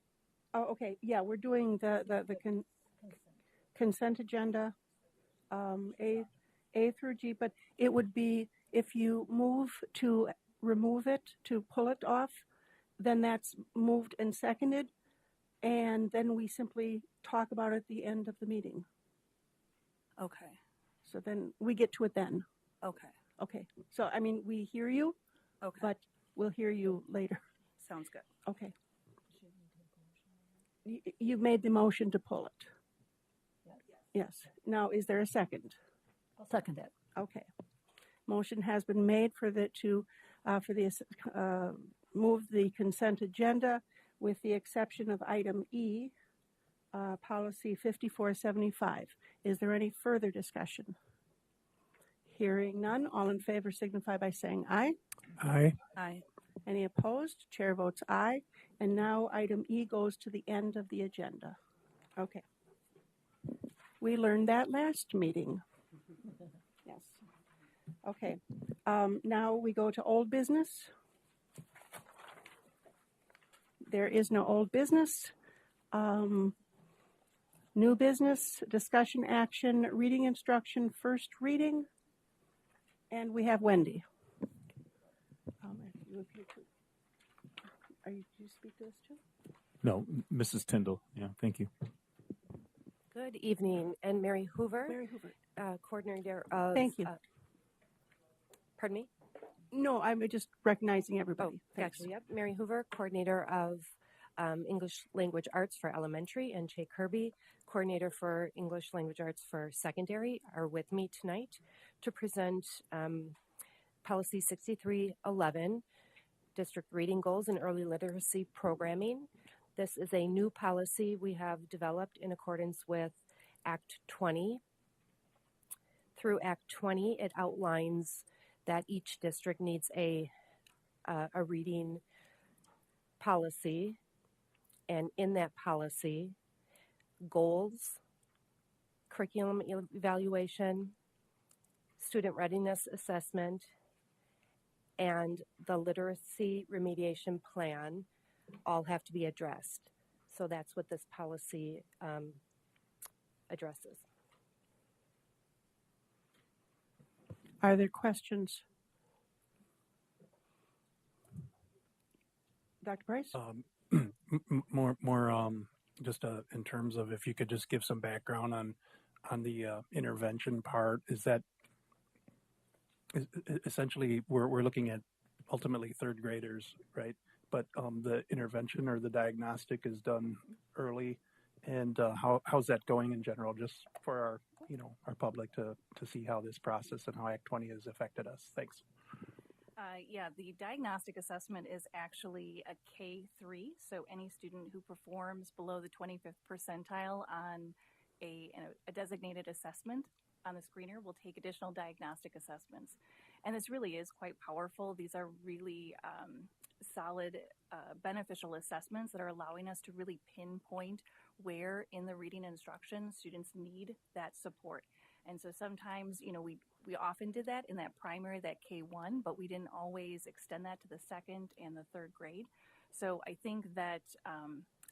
Oh, okay. Yeah, we're doing the consent agenda, A through G, but it would be if you move to remove it, to pull it off, then that's moved and seconded, and then we simply talk about it at the end of the meeting. Okay. So then we get to it then. Okay. Okay. So, I mean, we hear you, Okay. but we'll hear you later. Sounds good. Okay. You made the motion to pull it. Yes. Now, is there a second? I'll second it. Okay. Motion has been made for the move the consent agenda with the exception of item E, policy 5475. Is there any further discussion? Hearing none, all in favor signify by saying aye. Aye. Aye. Any opposed? Chair votes aye. And now item E goes to the end of the agenda. Okay. We learned that last meeting. Yes. Okay. Now we go to old business. There is no old business. New business, discussion action, reading instruction, first reading. And we have Wendy. Do you speak to this too? No, Mrs. Tyndall. Yeah, thank you. Good evening. And Mary Hoover, coordinator of. Thank you. Pardon me? No, I'm just recognizing everybody. Thanks. Gotcha. Yep. Mary Hoover, coordinator of English Language Arts for elementary, and Jay Kirby, coordinator for English Language Arts for secondary, are with me tonight to present Policy 6311, District Reading Goals and Early Literacy Programming. This is a new policy we have developed in accordance with Act 20. Through Act 20, it outlines that each district needs a reading policy, and in that policy, goals, curriculum evaluation, student readiness assessment, and the literacy remediation plan all have to be addressed. So that's what this policy addresses. Are there questions? Dr. Price? Just in terms of if you could just give some background on the intervention part. Is that essentially we're looking at ultimately third graders, right? But the intervention or the diagnostic is done early, and how's that going in general, just for our public to see how this process and how Act 20 has affected us. Thanks. Yeah, the diagnostic assessment is actually a K3, so any student who performs below the 25th percentile on a designated assessment on the screener will take additional diagnostic assessments. And this really is quite powerful. These are really solid, beneficial assessments that are allowing us to really pinpoint where in the reading instruction students need that support. And so sometimes, we often did that in that primary, that K1, but we didn't always extend that to the second and the third grade. So I think that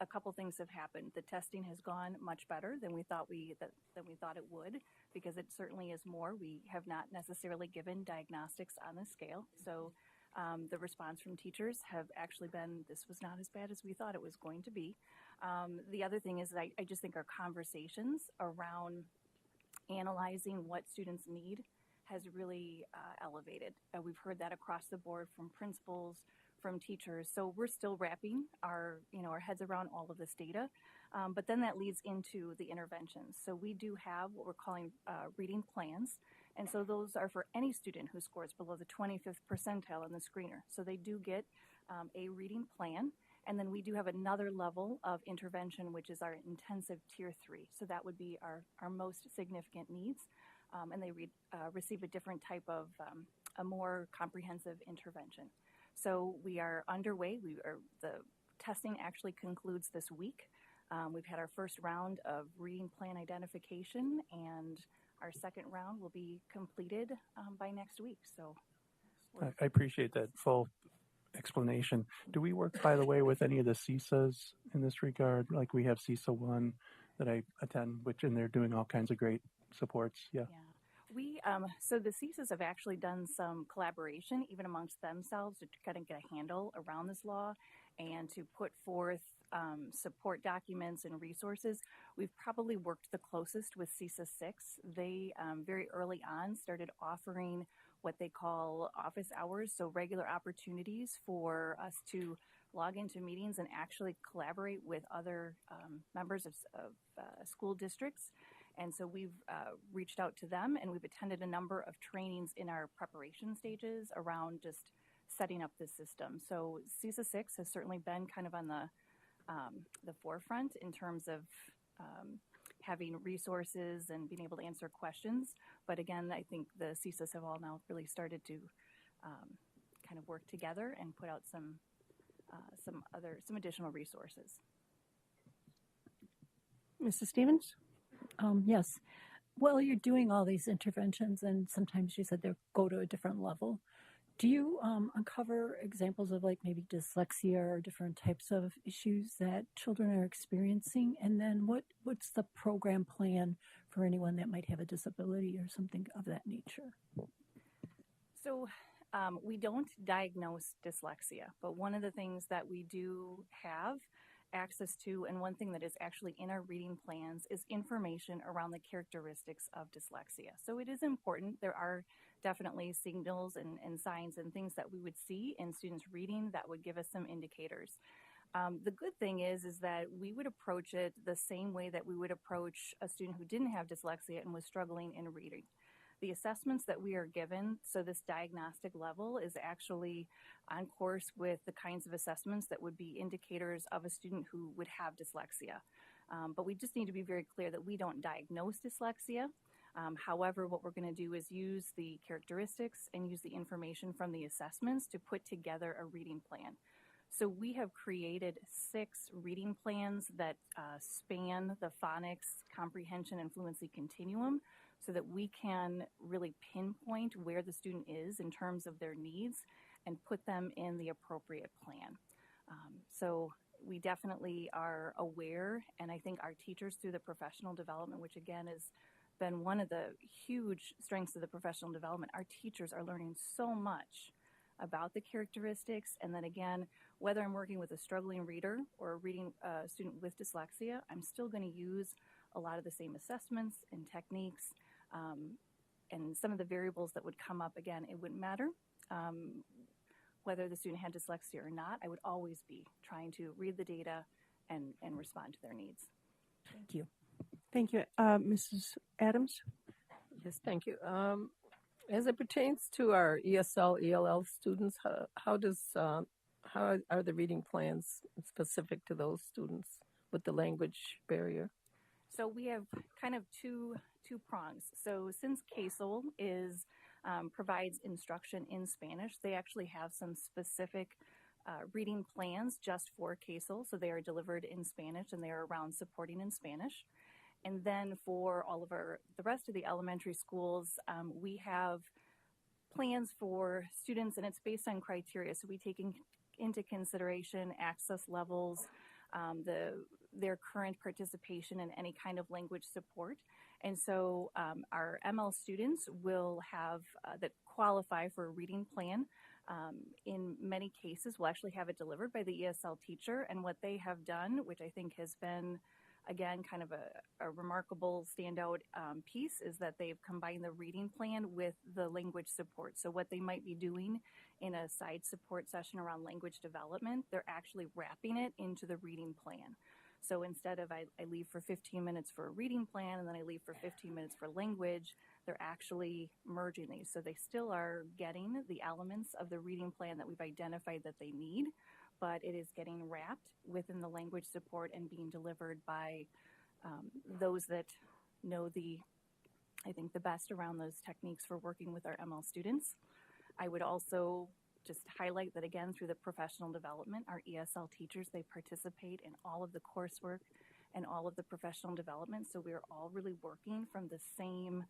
a couple things have happened. The testing has gone much better than we thought it would, because it certainly is more. We have not necessarily given diagnostics on the scale. So the response from teachers have actually been, this was not as bad as we thought it was going to be. The other thing is that I just think our conversations around analyzing what students need has really elevated. We've heard that across the board from principals, from teachers. So we're still wrapping our heads around all of this data. But then that leads into the interventions. So we do have what we're calling reading plans. And so those are for any student who scores below the 25th percentile in the screener. So they do get a reading plan. And then we do have another level of intervention, which is our intensive tier 3. So that would be our most significant needs. And they receive a different type of, a more comprehensive intervention. So we are underway. The testing actually concludes this week. We've had our first round of reading plan identification, and our second round will be completed by next week. So I appreciate that full explanation. Do we work, by the way, with any of the CISAs in this regard? Like we have CISA 1 that I attend, and they're doing all kinds of great supports. Yeah. We so the CSIS have actually done some collaboration even amongst themselves to kind of get a handle around this law and to put forth support documents and resources. We've probably worked the closest with CSIS 6. They very early on started offering what they call office hours, so regular opportunities for us to log into meetings and actually collaborate with other members of school districts. And so we've reached out to them, and we've attended a number of trainings in our preparation stages around just setting up this system. So CSIS 6 has certainly been kind of on the forefront in terms of having resources and being able to answer questions. But again, I think the CSIS have all now really started to kind of work together and put out some additional resources. Mrs. Stevens? Yes. Well, you're doing all these interventions, and sometimes you said they go to a different level. Do you uncover examples of like maybe dyslexia or different types of issues that children are experiencing? And then what's the program plan for anyone that might have a disability or something of that nature? So we don't diagnose dyslexia, but one of the things that we do have access to, and one thing that is actually in our reading plans, is information around the characteristics of dyslexia. So it is important. There are definitely signals and signs and things that we would see in students reading that would give us some indicators. The good thing is that we would approach it the same way that we would approach a student who didn't have dyslexia and was struggling in reading. The assessments that we are given, so this diagnostic level is actually on course with the kinds of assessments that would be indicators of a student who would have dyslexia. But we just need to be very clear that we don't diagnose dyslexia. However, what we're going to do is use the characteristics and use the information from the assessments to put together a reading plan. So we have created 6 reading plans that span the phonics, comprehension, and fluency continuum, so that we can really pinpoint where the student is in terms of their needs and put them in the appropriate plan. So we definitely are aware, and I think our teachers through the professional development, which again has been one of the huge strengths of the professional development, our teachers are learning so much about the characteristics. And then again, whether I'm working with a struggling reader or a reading student with dyslexia, I'm still going to use a lot of the same assessments and techniques. And some of the variables that would come up, again, it wouldn't matter whether the student had dyslexia or not. I would always be trying to read the data and respond to their needs. Thank you. Thank you. Mrs. Adams? Yes, thank you. As it pertains to our ESL, ELL students, how are the reading plans specific to those students with the language barrier? So we have kind of two prongs. So since CASEL provides instruction in Spanish, they actually have some specific reading plans just for CASEL. So they are delivered in Spanish, and they are around supporting in Spanish. And then for all of the rest of the elementary schools, we have plans for students, and it's based on criteria. So we take into consideration access levels, their current participation in any kind of language support. And so our ML students will have that qualify for a reading plan. In many cases, we'll actually have it delivered by the ESL teacher. And what they have done, which I think has been, again, kind of a remarkable standout piece, is that they've combined the reading plan with the language support. So what they might be doing in a side support session around language development, they're actually wrapping it into the reading plan. So instead of I leave for 15 minutes for a reading plan and then I leave for 15 minutes for language, they're actually merging these. So they still are getting the elements of the reading plan that we've identified that they need, but it is getting wrapped within the language support and being delivered by those that know I think the best around those techniques for working with our ML students. I would also just highlight that, again, through the professional development, our ESL teachers, they participate in all of the coursework and all of the professional development. So we're all really working from the same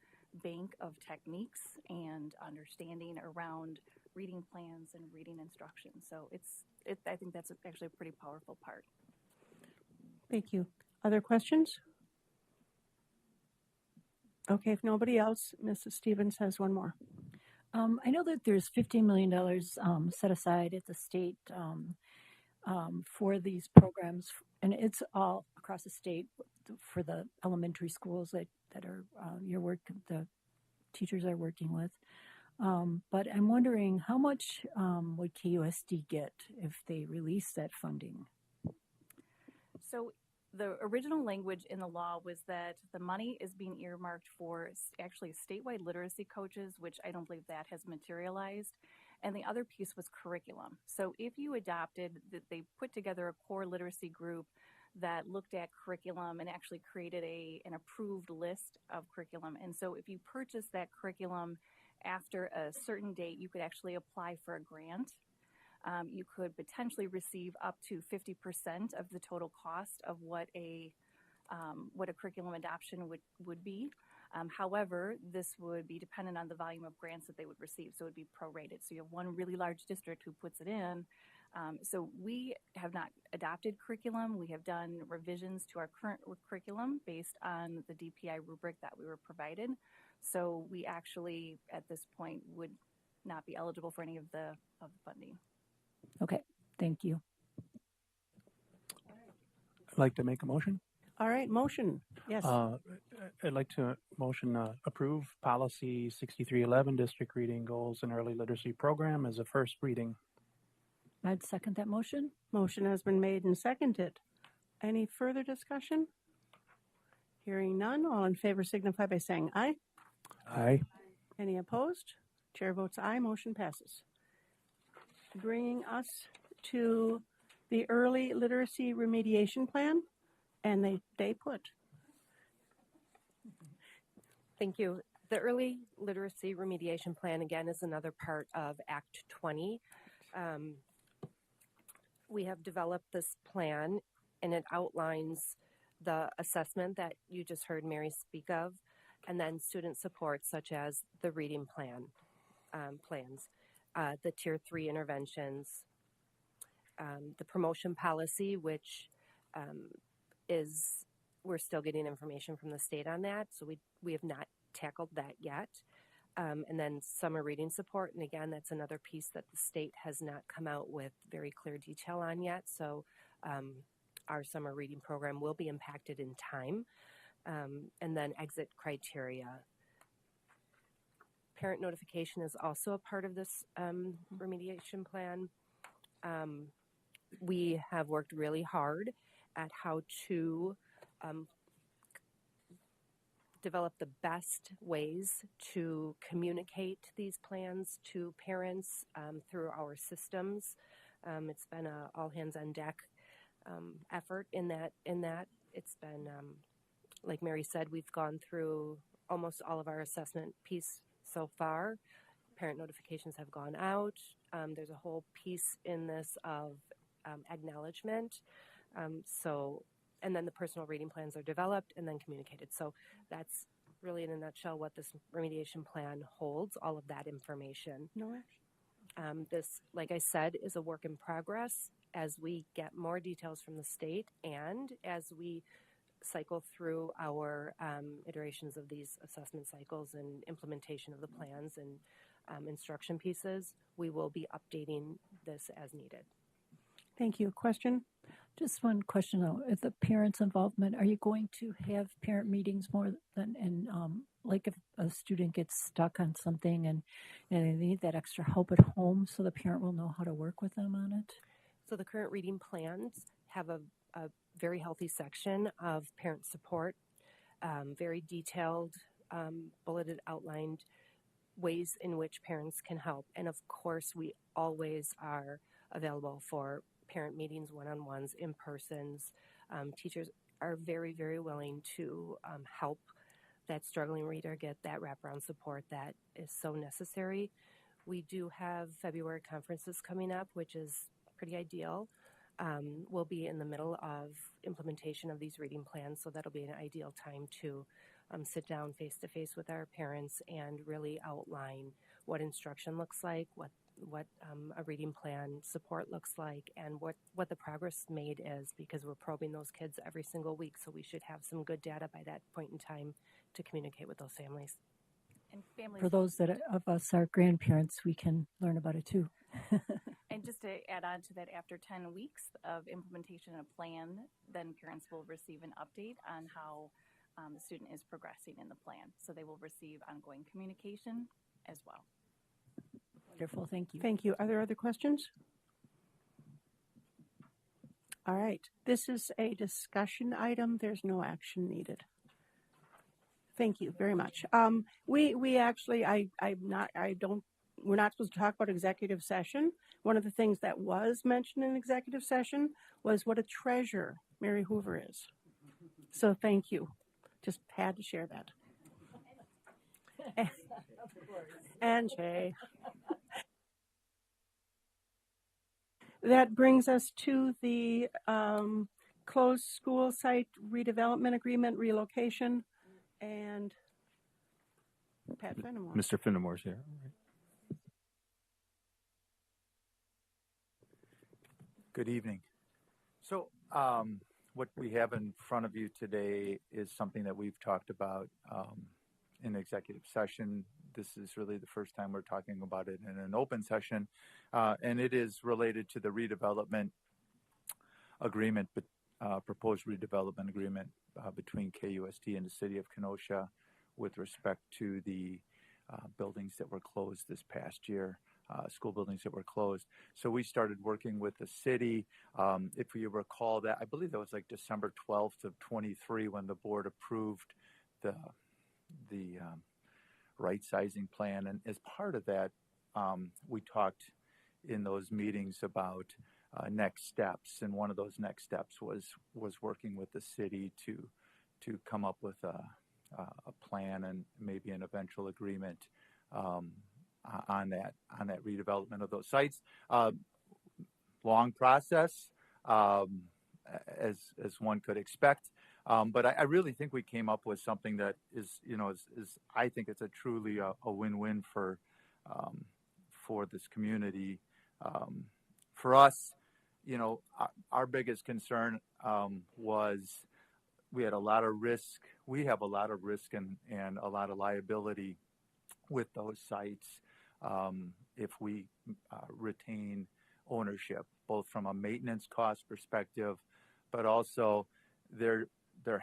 bank of techniques and understanding around reading plans and reading instruction. So I think that's actually a pretty powerful part. Thank you. Other questions? Okay, if nobody else, Mrs. Stevens has one more. I know that there's $15 million set aside at the state for these programs, and it's all across the state for the elementary schools that are the teachers are working with. But I'm wondering how much would KUSD get if they release that funding? So the original language in the law was that the money is being earmarked for actually statewide literacy coaches, which I don't believe that has materialized. And the other piece was curriculum. So if you adopted that, they put together a core literacy group that looked at curriculum and actually created an approved list of curriculum. And so if you purchase that curriculum after a certain date, you could actually apply for a grant. You could potentially receive up to 50% of the total cost of what a curriculum adoption would be. However, this would be dependent on the volume of grants that they would receive, so it would be prorated. So you have one really large district who puts it in. So we have not adopted curriculum. We have done revisions to our current curriculum based on the DPI rubric that we were provided. So we actually, at this point, would not be eligible for any of the funding. Okay, thank you. I'd like to make a motion. All right, motion. Yes. I'd like to motion approve policy 6311, district reading goals and early literacy program as a first reading. I'd second that motion. Motion has been made and seconded. Any further discussion? Hearing none, all in favor signify by saying aye. Aye. Any opposed? Chair votes aye, motion passes. Bringing us to the early literacy remediation plan, and they put. Thank you. The early literacy remediation plan, again, is another part of Act 20. We have developed this plan, and it outlines the assessment that you just heard Mary speak of, and then student support such as the reading plans, the Tier 3 interventions, the promotion policy, which we're still getting information from the state on that, so we have not tackled that yet. And then summer reading support, and again, that's another piece that the state has not come out with very clear detail on yet, so our summer reading program will be impacted in time. And then exit criteria. Parent notification is also a part of this remediation plan. We have worked really hard at how to develop the best ways to communicate these plans to parents through our systems. It's been a all hands on deck effort in that. It's been, like Mary said, we've gone through almost all of our assessment piece so far. Parent notifications have gone out. There's a whole piece in this of acknowledgement. And then the personal reading plans are developed and then communicated. So that's really in a nutshell what this remediation plan holds, all of that information. No action. This, like I said, is a work in progress as we get more details from the state and as we cycle through our iterations of these assessment cycles and implementation of the plans and instruction pieces, we will be updating this as needed. Thank you. Question? Just one question though. If the parents' involvement, are you going to have parent meetings more than, and like if a student gets stuck on something and they need that extra help at home, so the parent will know how to work with them on it? So the current reading plans have a very healthy section of parent support, very detailed, bulleted, outlined ways in which parents can help. And of course, we always are available for parent meetings, one-on-ones, in-persons. Teachers are very, very willing to help that struggling reader get that wraparound support that is so necessary. We do have February conferences coming up, which is pretty ideal. We'll be in the middle of implementation of these reading plans, so that'll be an ideal time to sit down face-to-face with our parents and really outline what instruction looks like, what a reading plan support looks like and what the progress made is, because we're probing those kids every single week. So we should have some good data by that point in time to communicate with those families. And families. For those of us are grandparents, we can learn about it too. And just to add on to that, after 10 weeks of implementation of a plan, then parents will receive an update on how the student is progressing in the plan. So they will receive ongoing communication as well. Wonderful, thank you. Thank you. Are there other questions? All right. This is a discussion item. There's no action needed. Thank you very much. We actually, we're not supposed to talk about executive session. One of the things that was mentioned in executive session was what a treasure Mary Hoover is. So thank you. Just had to share that. And Jay. That brings us to the closed school site redevelopment agreement relocation, and Pat Fenimore. Mr. Finnemore's here. Good evening. So what we have in front of you today is something that we've talked about in executive session. This is really the first time we're talking about it in an open session, and it is related to the redevelopment agreement, proposed redevelopment agreement between KUSD and the City of Kenosha with respect to the buildings that were closed this past year, school buildings that were closed. So we started working with the city. If you recall that, I believe that was like December 12th of 23 when the board approved the right sizing plan. And as part of that, we talked in those meetings about next steps. And one of those next steps was working with the city to come up with a plan and maybe an eventual agreement on that redevelopment of those sites. Long process, as one could expect. But I really think we came up with something that is I think it's a truly a win-win for this community. For us, our biggest concern was we had a lot of risk. We have a lot of risk and a lot of liability with those sites if we retain ownership, both from a maintenance cost perspective, but also there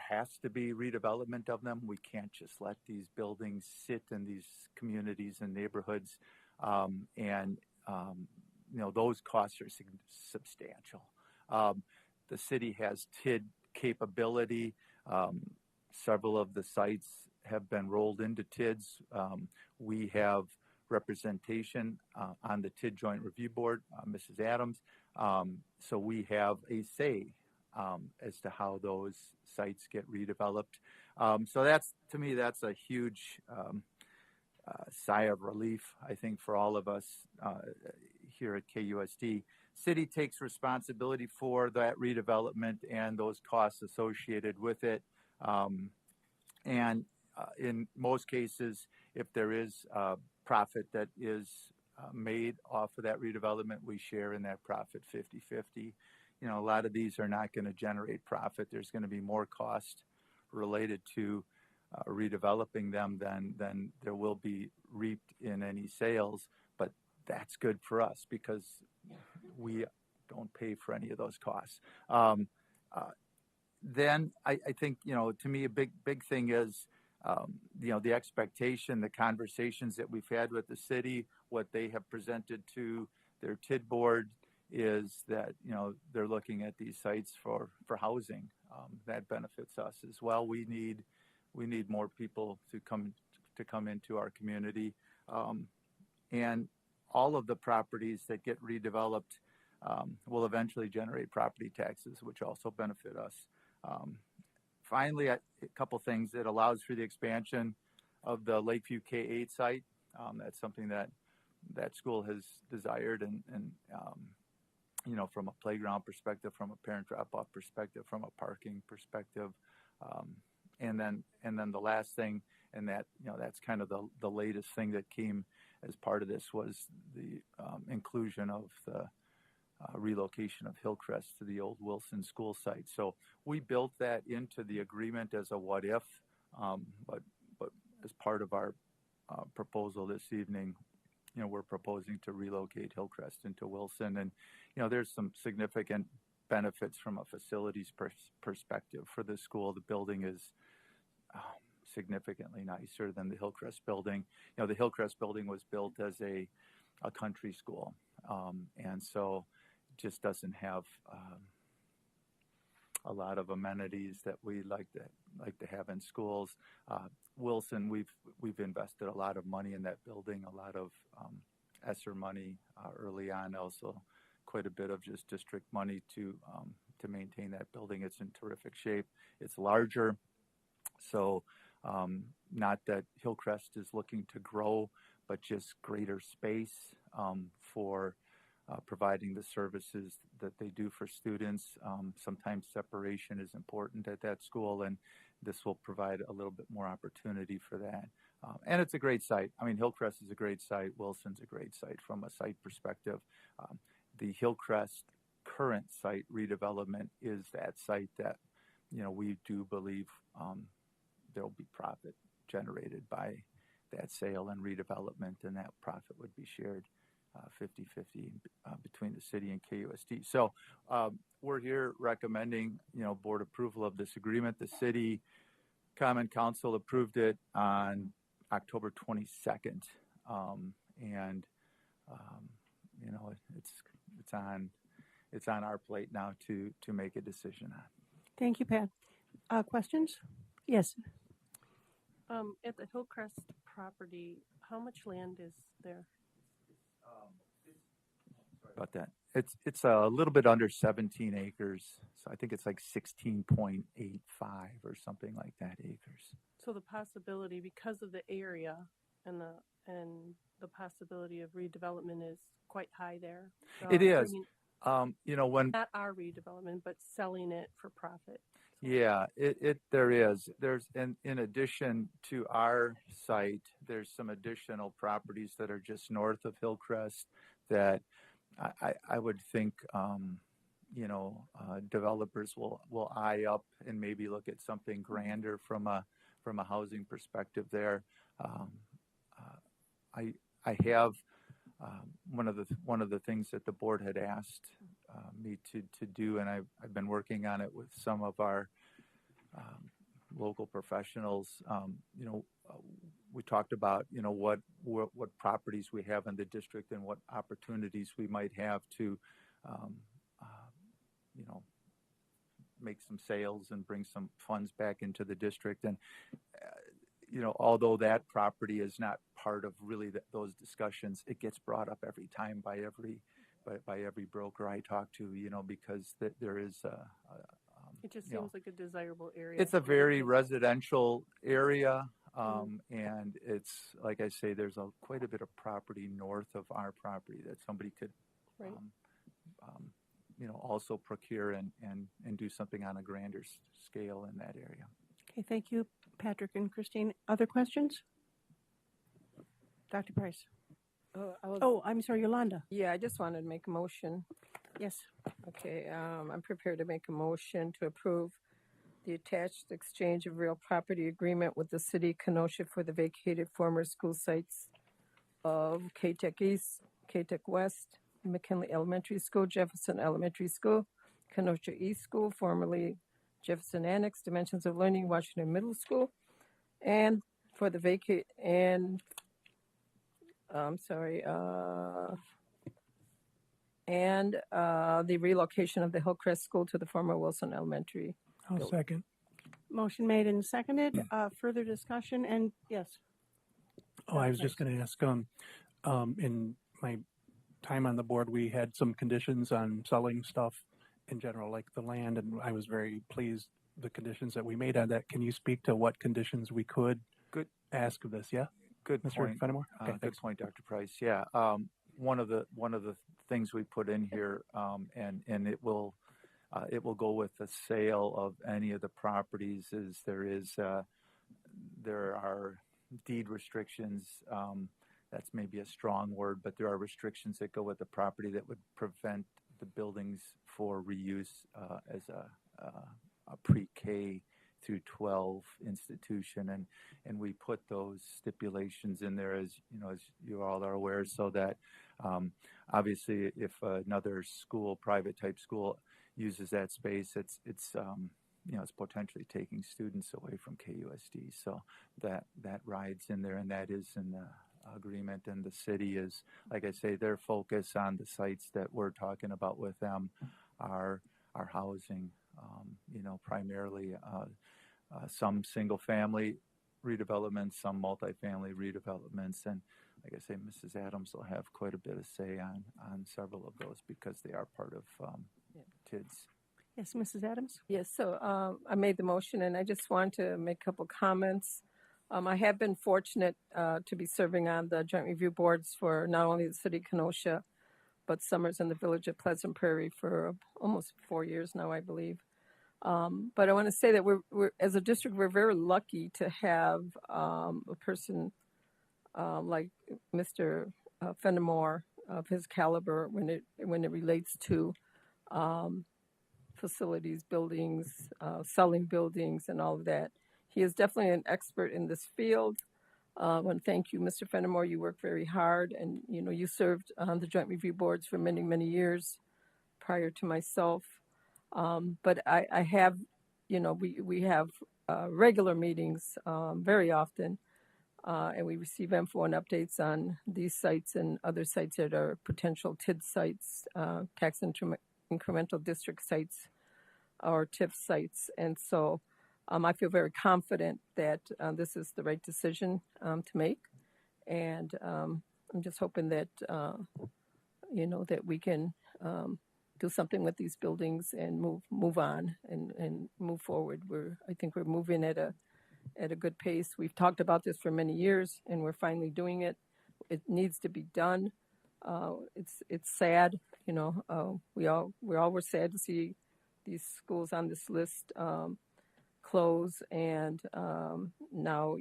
has to be redevelopment of them. We can't just let these buildings sit in these communities and neighborhoods, and those costs are substantial. The city has TID capability. Several of the sites have been rolled into TIDs. We have representation on the TID Joint Review Board, Mrs. Adams. So we have a say as to how those sites get redeveloped. So to me, that's a huge sigh of relief, I think, for all of us here at KUSD. City takes responsibility for that redevelopment and those costs associated with it. And in most cases, if there is profit that is made off of that redevelopment, we share in that profit 50-50. A lot of these are not going to generate profit. There's going to be more cost related to redeveloping them than there will be reaped in any sales. But that's good for us because we don't pay for any of those costs. Then I think, to me, a big thing is, the expectation, the conversations that we've had with the city, what they have presented to their TID board is that, they're looking at these sites for housing. That benefits us as well. We need more people to come into our community. And all of the properties that get redeveloped will eventually generate property taxes, which also benefit us. Finally, a couple things. It allows for the expansion of the Lakeview K-8 site. That's something that school has desired, and from a playground perspective, from a parent drop-off perspective, from a parking perspective, and then the last thing, and that's kind of the latest thing that came as part of this was the inclusion of the relocation of Hillcrest to the old Wilson school site. So we built that into the agreement as a what if, but as part of our proposal this evening, we're proposing to relocate Hillcrest into Wilson. And, there's some significant benefits from a facilities perspective for the school. The building is significantly nicer than the Hillcrest building. The Hillcrest building was built as a country school. And so it just doesn't have a lot of amenities that we like to have in schools. Wilson, we've invested a lot of money in that building, a lot of ESSER money early on, also quite a bit of just district money to maintain that building. It's in terrific shape. It's larger, so not that Hillcrest is looking to grow, but just greater space for providing the services that they do for students. Sometimes separation is important at that school, and this will provide a little bit more opportunity for that. And it's a great site. I mean, Hillcrest is a great site. Wilson's a great site from a site perspective. The Hillcrest current site redevelopment is that site that, we do believe there'll be profit generated by that sale and redevelopment, and that profit would be shared 50-50 between the city and KUSD. So we're here recommending, board approval of this agreement. The city Common Council approved it on October 22nd, and it's on our plate now to make a decision on. Thank you, Pat. Questions? Yes. At the Hillcrest property, how much land is there? Sorry about that. It's a little bit under 17 acres. So I think it's like 16.85 or something like that acres. So the possibility, because of the area and the possibility of redevelopment is quite high there. So it is. when not our redevelopment, but selling it for profit. Yeah, there is. There's in addition to our site, there's some additional properties that are just north of Hillcrest that I would think developers will eye up and maybe look at something grander from a housing perspective there. I have one of the things that the board had asked me to do, and I've been working on it with some of our local professionals. We talked about what properties we have in the district and what opportunities we might have to make some sales and bring some funds back into the district. And although that property is not part of really those discussions, it gets brought up every time by every broker I talk to, because there is it just seems like a desirable area. It's a very residential area. And it's, like I say, there's quite a bit of property north of our property that somebody could, right. Also procure and do something on a grander scale in that area. Okay, thank you, Patrick and Christine. Other questions? Dr. Price. I'm sorry, Yolanda. Yeah, I just wanted to make a motion. Yes. Okay, I'm prepared to make a motion to approve the attached exchange of real property agreement with the city of Kenosha for the vacated former school sites of K-Tech East, K-Tech West, McKinley Elementary School, Jefferson Elementary School, Kenosha East School, formerly Jefferson Annex, Dimensions of Learning, Washington Middle School, and for the the relocation of the Hillcrest School to the former Wilson Elementary. I'll second. Motion made and seconded. Further discussion? And yes. I was just going to ask, in my time on the board, we had some conditions on selling stuff in general, like the land, and I was very pleased the conditions that we made on that. Can you speak to what conditions we could ask of this? Yeah. Good Mr. point. Fenimore? Okay, Good point, Dr. Price. Yeah. One of the things we put in here, and it will go with the sale of any of the properties, is there are deed restrictions that's maybe a strong word, but there are restrictions that go with the property that would prevent the buildings for reuse as a pre-K through 12 institution, and we put those stipulations in there, as you all are aware, so that obviously if another school, private type school, uses that space, it's potentially taking students away from KUSD. So that rides in there, and that is in the agreement. And the city is, like I say, their focus on the sites that we're talking about with them are housing, primarily some single family redevelopments, some multifamily redevelopments, and like I say, Mrs. Adams will have quite a bit of say on several of those because they are part of TIDS. Yes, Mrs. Adams? Yes, so I made the motion, and I just want to make a couple comments. I have been fortunate to be serving on the Joint Review Boards for not only the city of Kenosha, but Summers and the village of Pleasant Prairie for almost 4 years now, I believe. But I want to say that we're as a district, we're very lucky to have a person like Mr. Fenimore of his caliber when it relates to facilities, buildings, selling buildings, and all of that. He is definitely an expert in this field. I want to thank you, Mr. Fenimore. You work very hard, and you served on the Joint Review Boards for many, many years prior to myself. But I have, we have regular meetings very often, and we receive info and updates on these sites and other sites that are potential TID sites, tax incremental district sites, or TIF sites. And so I feel very confident that this is the right decision to make. And I'm just hoping that, that we can do something with these buildings and move on and move forward. I think we're moving at a good pace. We've talked about this for many years, and we're finally doing it. It needs to be done. It's sad, we all were sad to see these schools on this list close, and now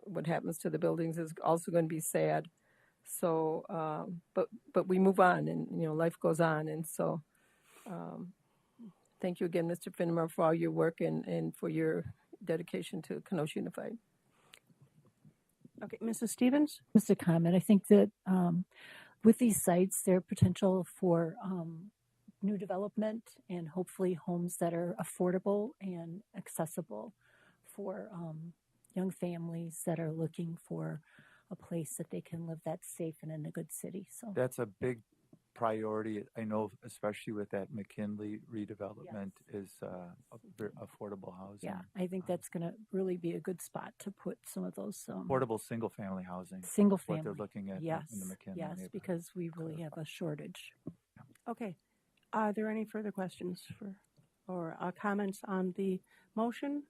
what happens to the buildings is also going to be sad. So, but we move on, and life goes on, and so thank you again, Mr. Fenimore, for all your work and for your dedication to Kenosha Unified. Okay, Mrs. Stevens? Just a comment. I think that with these sites, there are potential for new development and hopefully homes that are affordable and accessible for young families that are looking for a place that they can live that's safe and in a good city. So that's a big priority. I know, especially with that McKinley redevelopment, is affordable housing. Yeah, I think that's going to really be a good spot to put some of those affordable single-family housing. Single family. What they're looking at in the McKinley neighborhood. Because we really have a shortage. Okay. Are there any further questions or comments on the motion?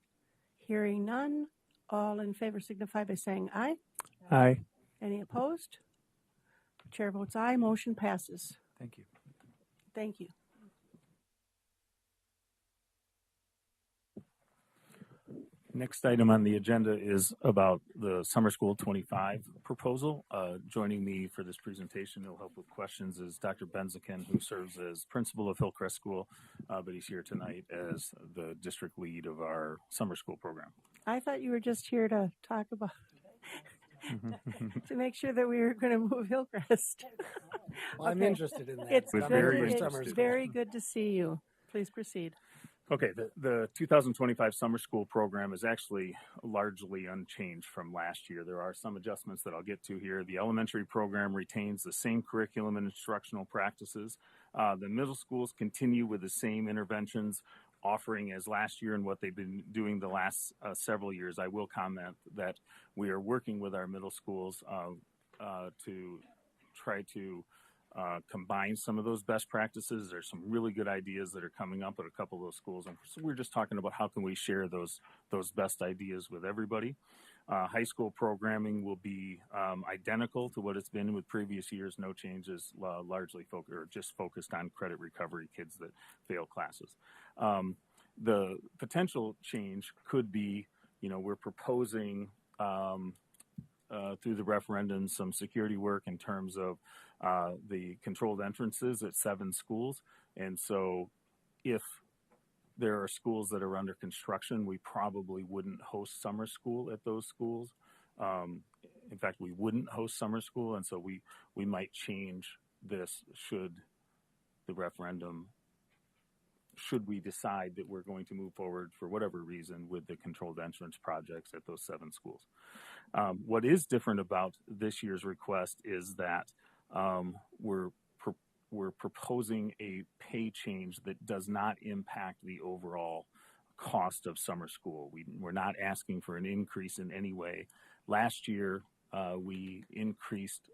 Hearing none, all in favor signify by saying aye. Aye. Any opposed? Chair votes aye. Motion passes. Thank you. Thank you. Next item on the agenda is about the Summer School 25 proposal. Joining me for this presentation, he'll help with questions, is Dr. Benziken, who serves as principal of Hillcrest School, but he's here tonight as the district lead of our summer school program. I thought you were just here to talk about, to make sure that we were going to move Hillcrest. Well, I'm interested in that. It's It's very good to see you. Please proceed. Okay, the 2025 summer school program is actually largely unchanged from last year. There are some adjustments that I'll get to here. The elementary program retains the same curriculum and instructional practices. The middle schools continue with the same interventions offering as last year and what they've been doing the last several years. I will comment that we are working with our middle schools to try to combine some of those best practices. There's some really good ideas that are coming up at a couple of those schools, and so we're just talking about how can we share those best ideas with everybody. High school programming will be identical to what it's been with previous years. No changes, largely focused on credit recovery, kids that fail classes. The potential change could be, we're proposing through the referendum some security work in terms of the controlled entrances at 7 schools. And so if there are schools that are under construction, we probably wouldn't host summer school at those schools. In fact, we wouldn't host summer school, and so we might change this should the referendum, should we decide that we're going to move forward for whatever reason with the controlled entrance projects at those 7 schools. What is different about this year's request is that we're proposing a pay change that does not impact the overall cost of summer school. We're not asking for an increase in any way. Last year, we increased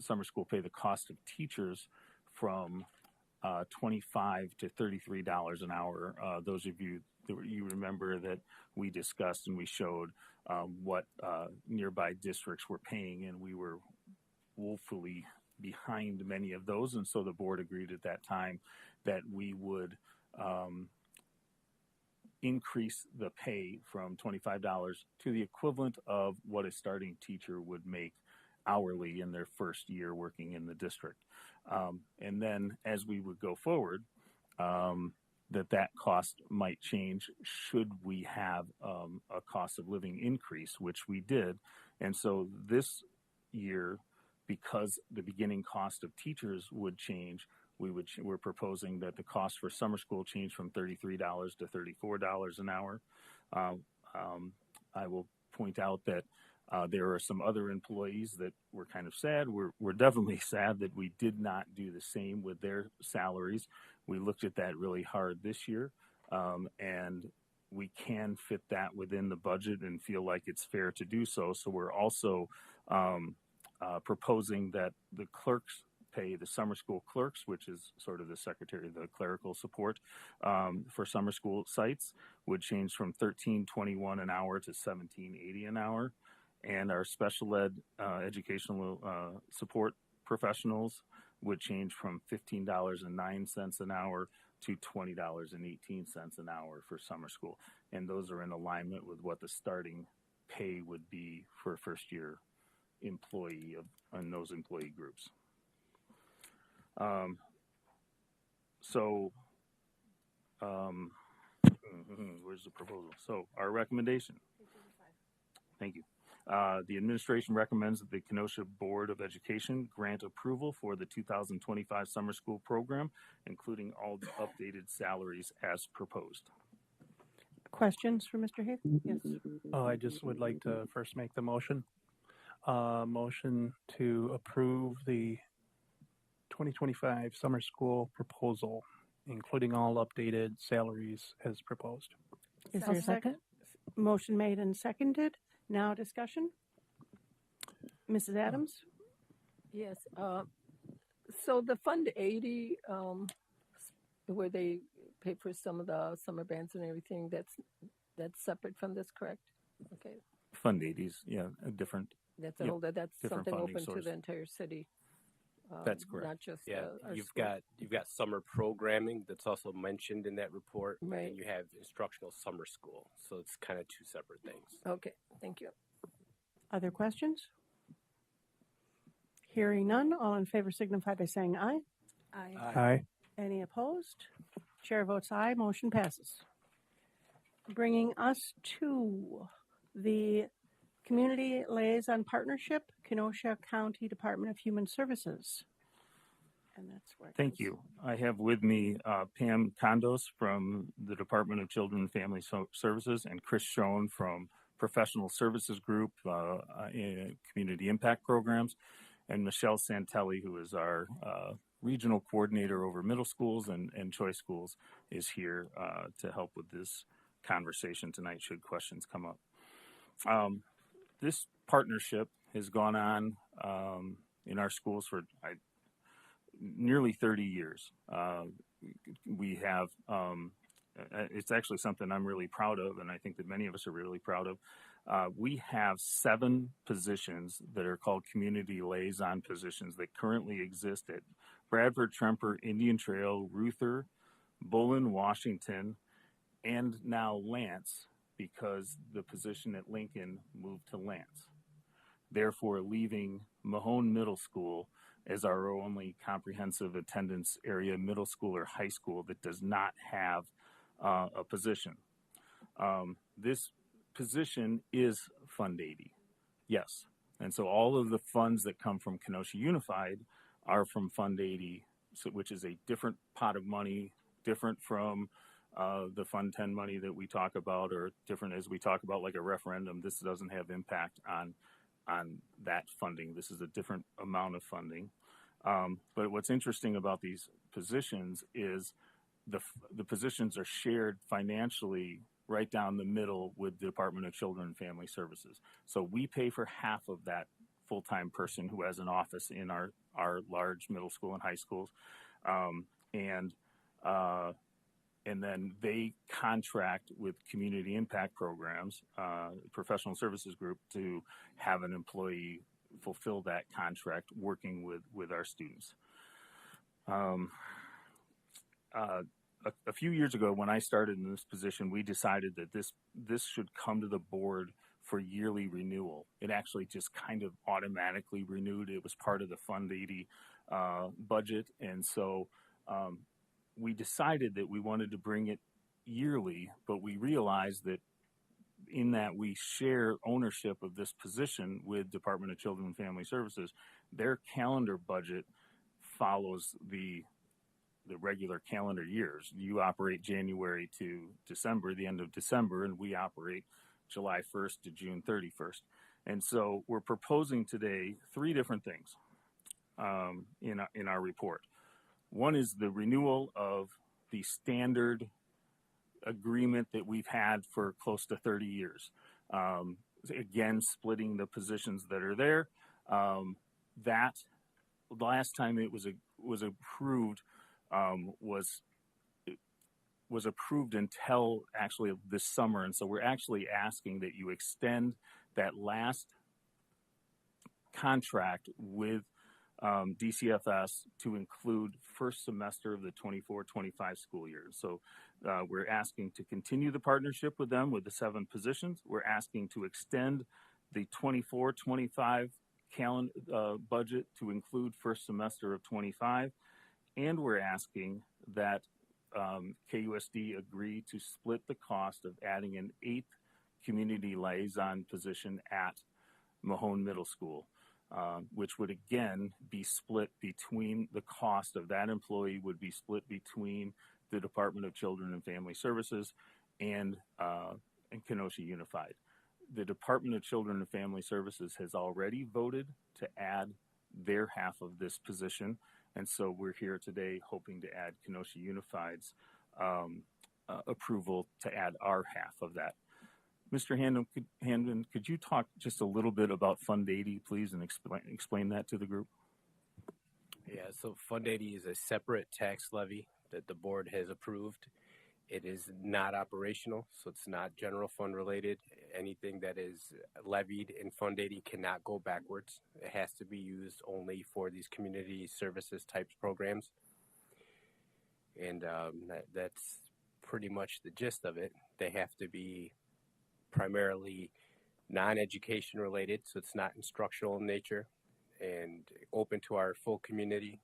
summer school pay, the cost of teachers, from $25 to $33 an hour. Those of you remember that we discussed and we showed what nearby districts were paying, and we were woefully behind many of those. And so the board agreed at that time that we would increase the pay from $25 to the equivalent of what a starting teacher would make hourly in their first year working in the district. And then as we would go forward, that cost might change should we have a cost of living increase, which we did. And so this year, because the beginning cost of teachers would change, we're proposing that the cost for summer school change from $33 to $34 an hour. I will point out that there are some other employees that were kind of sad. We're definitely sad that we did not do the same with their salaries. We looked at that really hard this year, and we can fit that within the budget and feel like it's fair to do so. So we're also proposing that the clerks pay, the summer school clerks, which is sort of the secretary, the clerical support for summer school sites, would change from $13.21 an hour to $17.80 an hour. And our special ed educational support professionals would change from $15.09 an hour to $20.18 an hour for summer school. And those are in alignment with what the starting pay would be for a first year employee in those employee groups. Where's the proposal? So our recommendation. Thank you. The administration recommends that the Kenosha Board of Education grant approval for the 2025 summer school program, including all the updated salaries as proposed. Questions for Mr. Heath? Yes. I just would like to first make the motion. Motion to approve the 2025 summer school proposal, including all updated salaries as proposed. Is there a second? Motion made and seconded. Now discussion. Mrs. Adams? Yes. So the Fund 80, where they pay for some of the summer bands and everything, that's separate from this, correct? Okay. Fund 80s, yeah, a different. That's different something funding open source. to the entire city. That's correct. Not just our you've school. got summer programming that's also mentioned in that report, Right. and you have instructional summer school. So it's kind of two separate things. Okay, thank you. Other questions? Hearing none, all in favor signify by saying aye. Aye. Aye. Any opposed? Chair votes aye, motion passes. Bringing us to the Community Liaison Partnership, Kenosha County Department of Human Services. And that's where. Thank you. I have with me Pam Condos from the Department of Children and Family Services and Chris Schoen from Professional Services Group, Community Impact Programs, and Michelle Santelli, who is our regional coordinator over middle schools and choice schools, is here to help with this conversation tonight should questions come up. This partnership has gone on in our schools for nearly 30 years. We have, it's actually something I'm really proud of, and I think that many of us are really proud of. We have 7 positions that are called community liaison positions that currently exist at Bradford, Tremper, Indian Trail, Ruther, Bullen, Washington, and now Lance, because the position at Lincoln moved to Lance. therefore leaving Mahone Middle School as our only comprehensive attendance area middle school or high school that does not have a position. This position is Fund 80, yes. And so all of the funds that come from Kenosha Unified are from Fund 80, which is a different pot of money, different from the Fund 10 money that we talk about, or different as we talk about like a referendum. This doesn't have impact on that funding. This is a different amount of funding. But what's interesting about these positions is the positions are shared financially right down the middle with the Department of Children and Family Services. So we pay for half of that full-time person who has an office in our large middle school and high schools. And then they contract with community impact programs, professional services group, to have an employee fulfill that contract working with our students. A few years ago, when I started in this position, we decided that this should come to the board for yearly renewal. It actually just kind of automatically renewed. It was part of the Fund 80 budget, and so we decided that we wanted to bring it yearly, but we realized that in that we share ownership of this position with Department of Children and Family Services, their calendar budget follows the regular calendar years. You operate January to December, the end of December, and we operate July 1st to June 31st. And so we're proposing today 3 different things in our report. One is the renewal of the standard agreement that we've had for close to 30 years. Again, splitting the positions that are there. That last time it was approved was approved until actually this summer, and so we're actually asking that you extend that last contract with DCFS to include first semester of the 24-25 school year. So we're asking to continue the partnership with them with the 7 positions. We're asking to extend the 24-25 calendar budget to include first semester of 25, and we're asking that KUSD agree to split the cost of adding an 8th community liaison position at Mahone Middle School. Which would again be split between the cost of that employee would be split between the Department of Children and Family Services and Kenosha Unified. The Department of Children and Family Services has already voted to add their half of this position, and so we're here today hoping to add Kenosha Unified's approval to add our half of that. Mr. Handman, could you talk just a little bit about Fund 80, please, and explain that to the group? Yeah, so Fund 80 is a separate tax levy that the board has approved. It is not operational, so it's not general fund related. Anything that is levied in Fund 80 cannot go backwards. It has to be used only for these community services types programs. And that's pretty much the gist of it. They have to be primarily non-education related, so it's not instructional in nature, and open to our full community,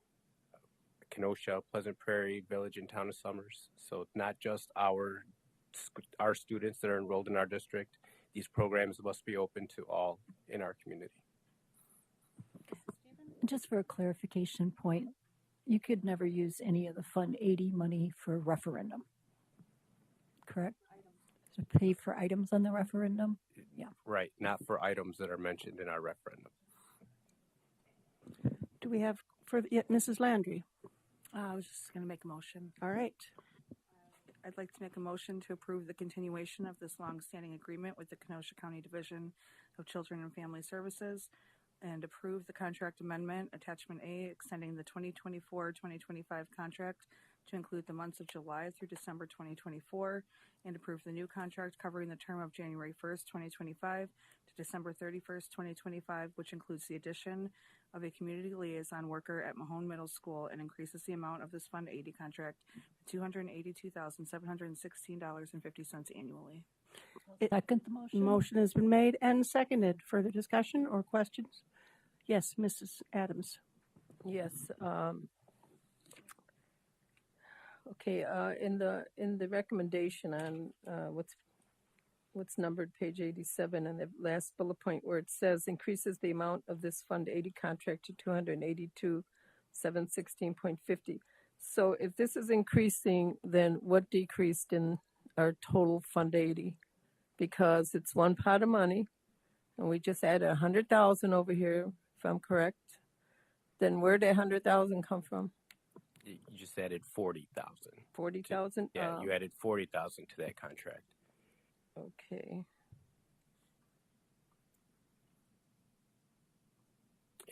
Kenosha, Pleasant Prairie, Village, and Town of Summers. So it's not just our students that are enrolled in our district. These programs must be open to all in our community. Just for a clarification point, you could never use any of the Fund 80 money for referendum, correct? To pay for items on the referendum? Yeah. Right, not for items that are mentioned in our referendum. Do we have Mrs. Landry? I was just going to make a motion. All right. I'd like to make a motion to approve the continuation of this longstanding agreement with the Kenosha County Division of Children and Family Services and approve the contract amendment, Attachment A, extending the 2024-2025 contract to include the months of July through December 2024, and approve the new contract covering the term of January 1st, 2025 to December 31st, 2025, which includes the addition of a community liaison worker at Mahone Middle School and increases the amount of this Fund 80 contract to $282,716.50 annually. Second the motion. Motion has been made and seconded. Further discussion or questions? Yes, Mrs. Adams. Yes. Okay. In the recommendation on what's numbered page 87 and the last bullet point where it says increases the amount of this Fund 80 contract to 282,716.50. So if this is increasing, then what decreased in our total Fund 80? Because it's one pot of money, and we just added 100,000 over here, if I'm correct. Then where did 100,000 come from? You just added 40,000. 40,000. Yeah, you added 40,000 to that contract. Okay.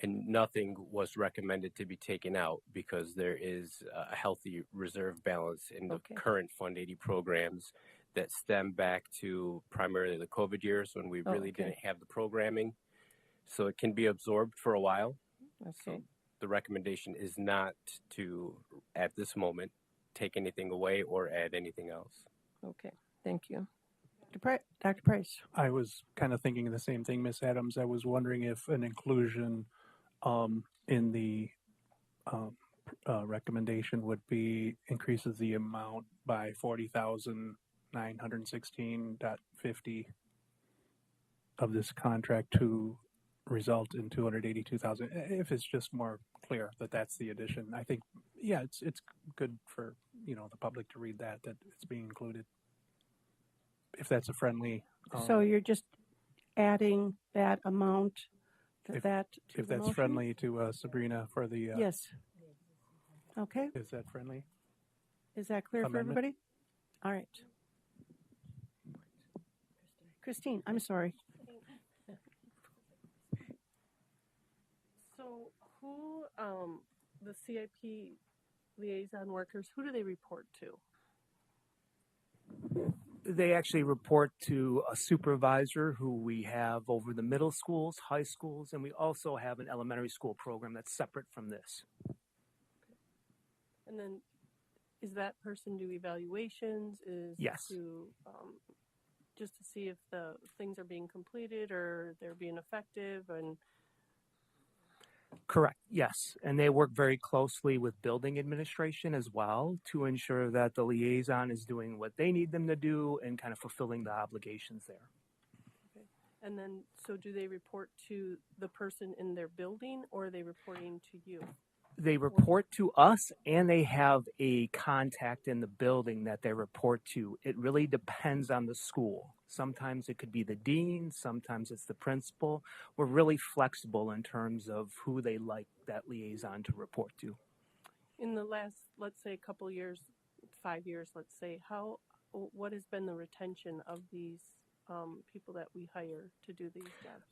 And nothing was recommended to be taken out because there is a healthy reserve balance in the current Fund 80 programs that stem back to primarily the COVID years when we really didn't have the programming. So it can be absorbed for a while. So the recommendation is not to, at this moment, take anything away or add anything else. Okay, thank you. Dr. Price. I was kind of thinking the same thing, Miss Adams. I was wondering if an inclusion in the recommendation would be increases the amount by 40,916.50 of this contract to result in 282,000. If it's just more clear that that's the addition, I think, yeah, it's good for the public to read that it's being included. If that's a friendly. So you're just adding that amount to if that. To if the that's motion? friendly to Sabrina for the. Yes. Okay. Is that friendly? Is that clear for Amendment? everybody? All right. Christine, I'm sorry. So who, the CIP liaison workers, who do they report to? They actually report to a supervisor who we have over the middle schools, high schools, and we also have an elementary school program that's separate from this. And then is that person do evaluations? Is Yes. to just to see if the things are being completed or they're being effective and Correct, yes. And they work very closely with building administration as well to ensure that the liaison is doing what they need them to do and kind of fulfilling the obligations there. okay. And then so do they report to the person in their building or are they reporting to you? They report to us and they have a contact in the building that they report to. It really depends on the school. Sometimes it could be the dean, sometimes it's the principal. We're really flexible in terms of who they like that liaison to report to. In the last, let's say, couple years, 5 years, let's say, what has been the retention of these people that we hire to do these jobs?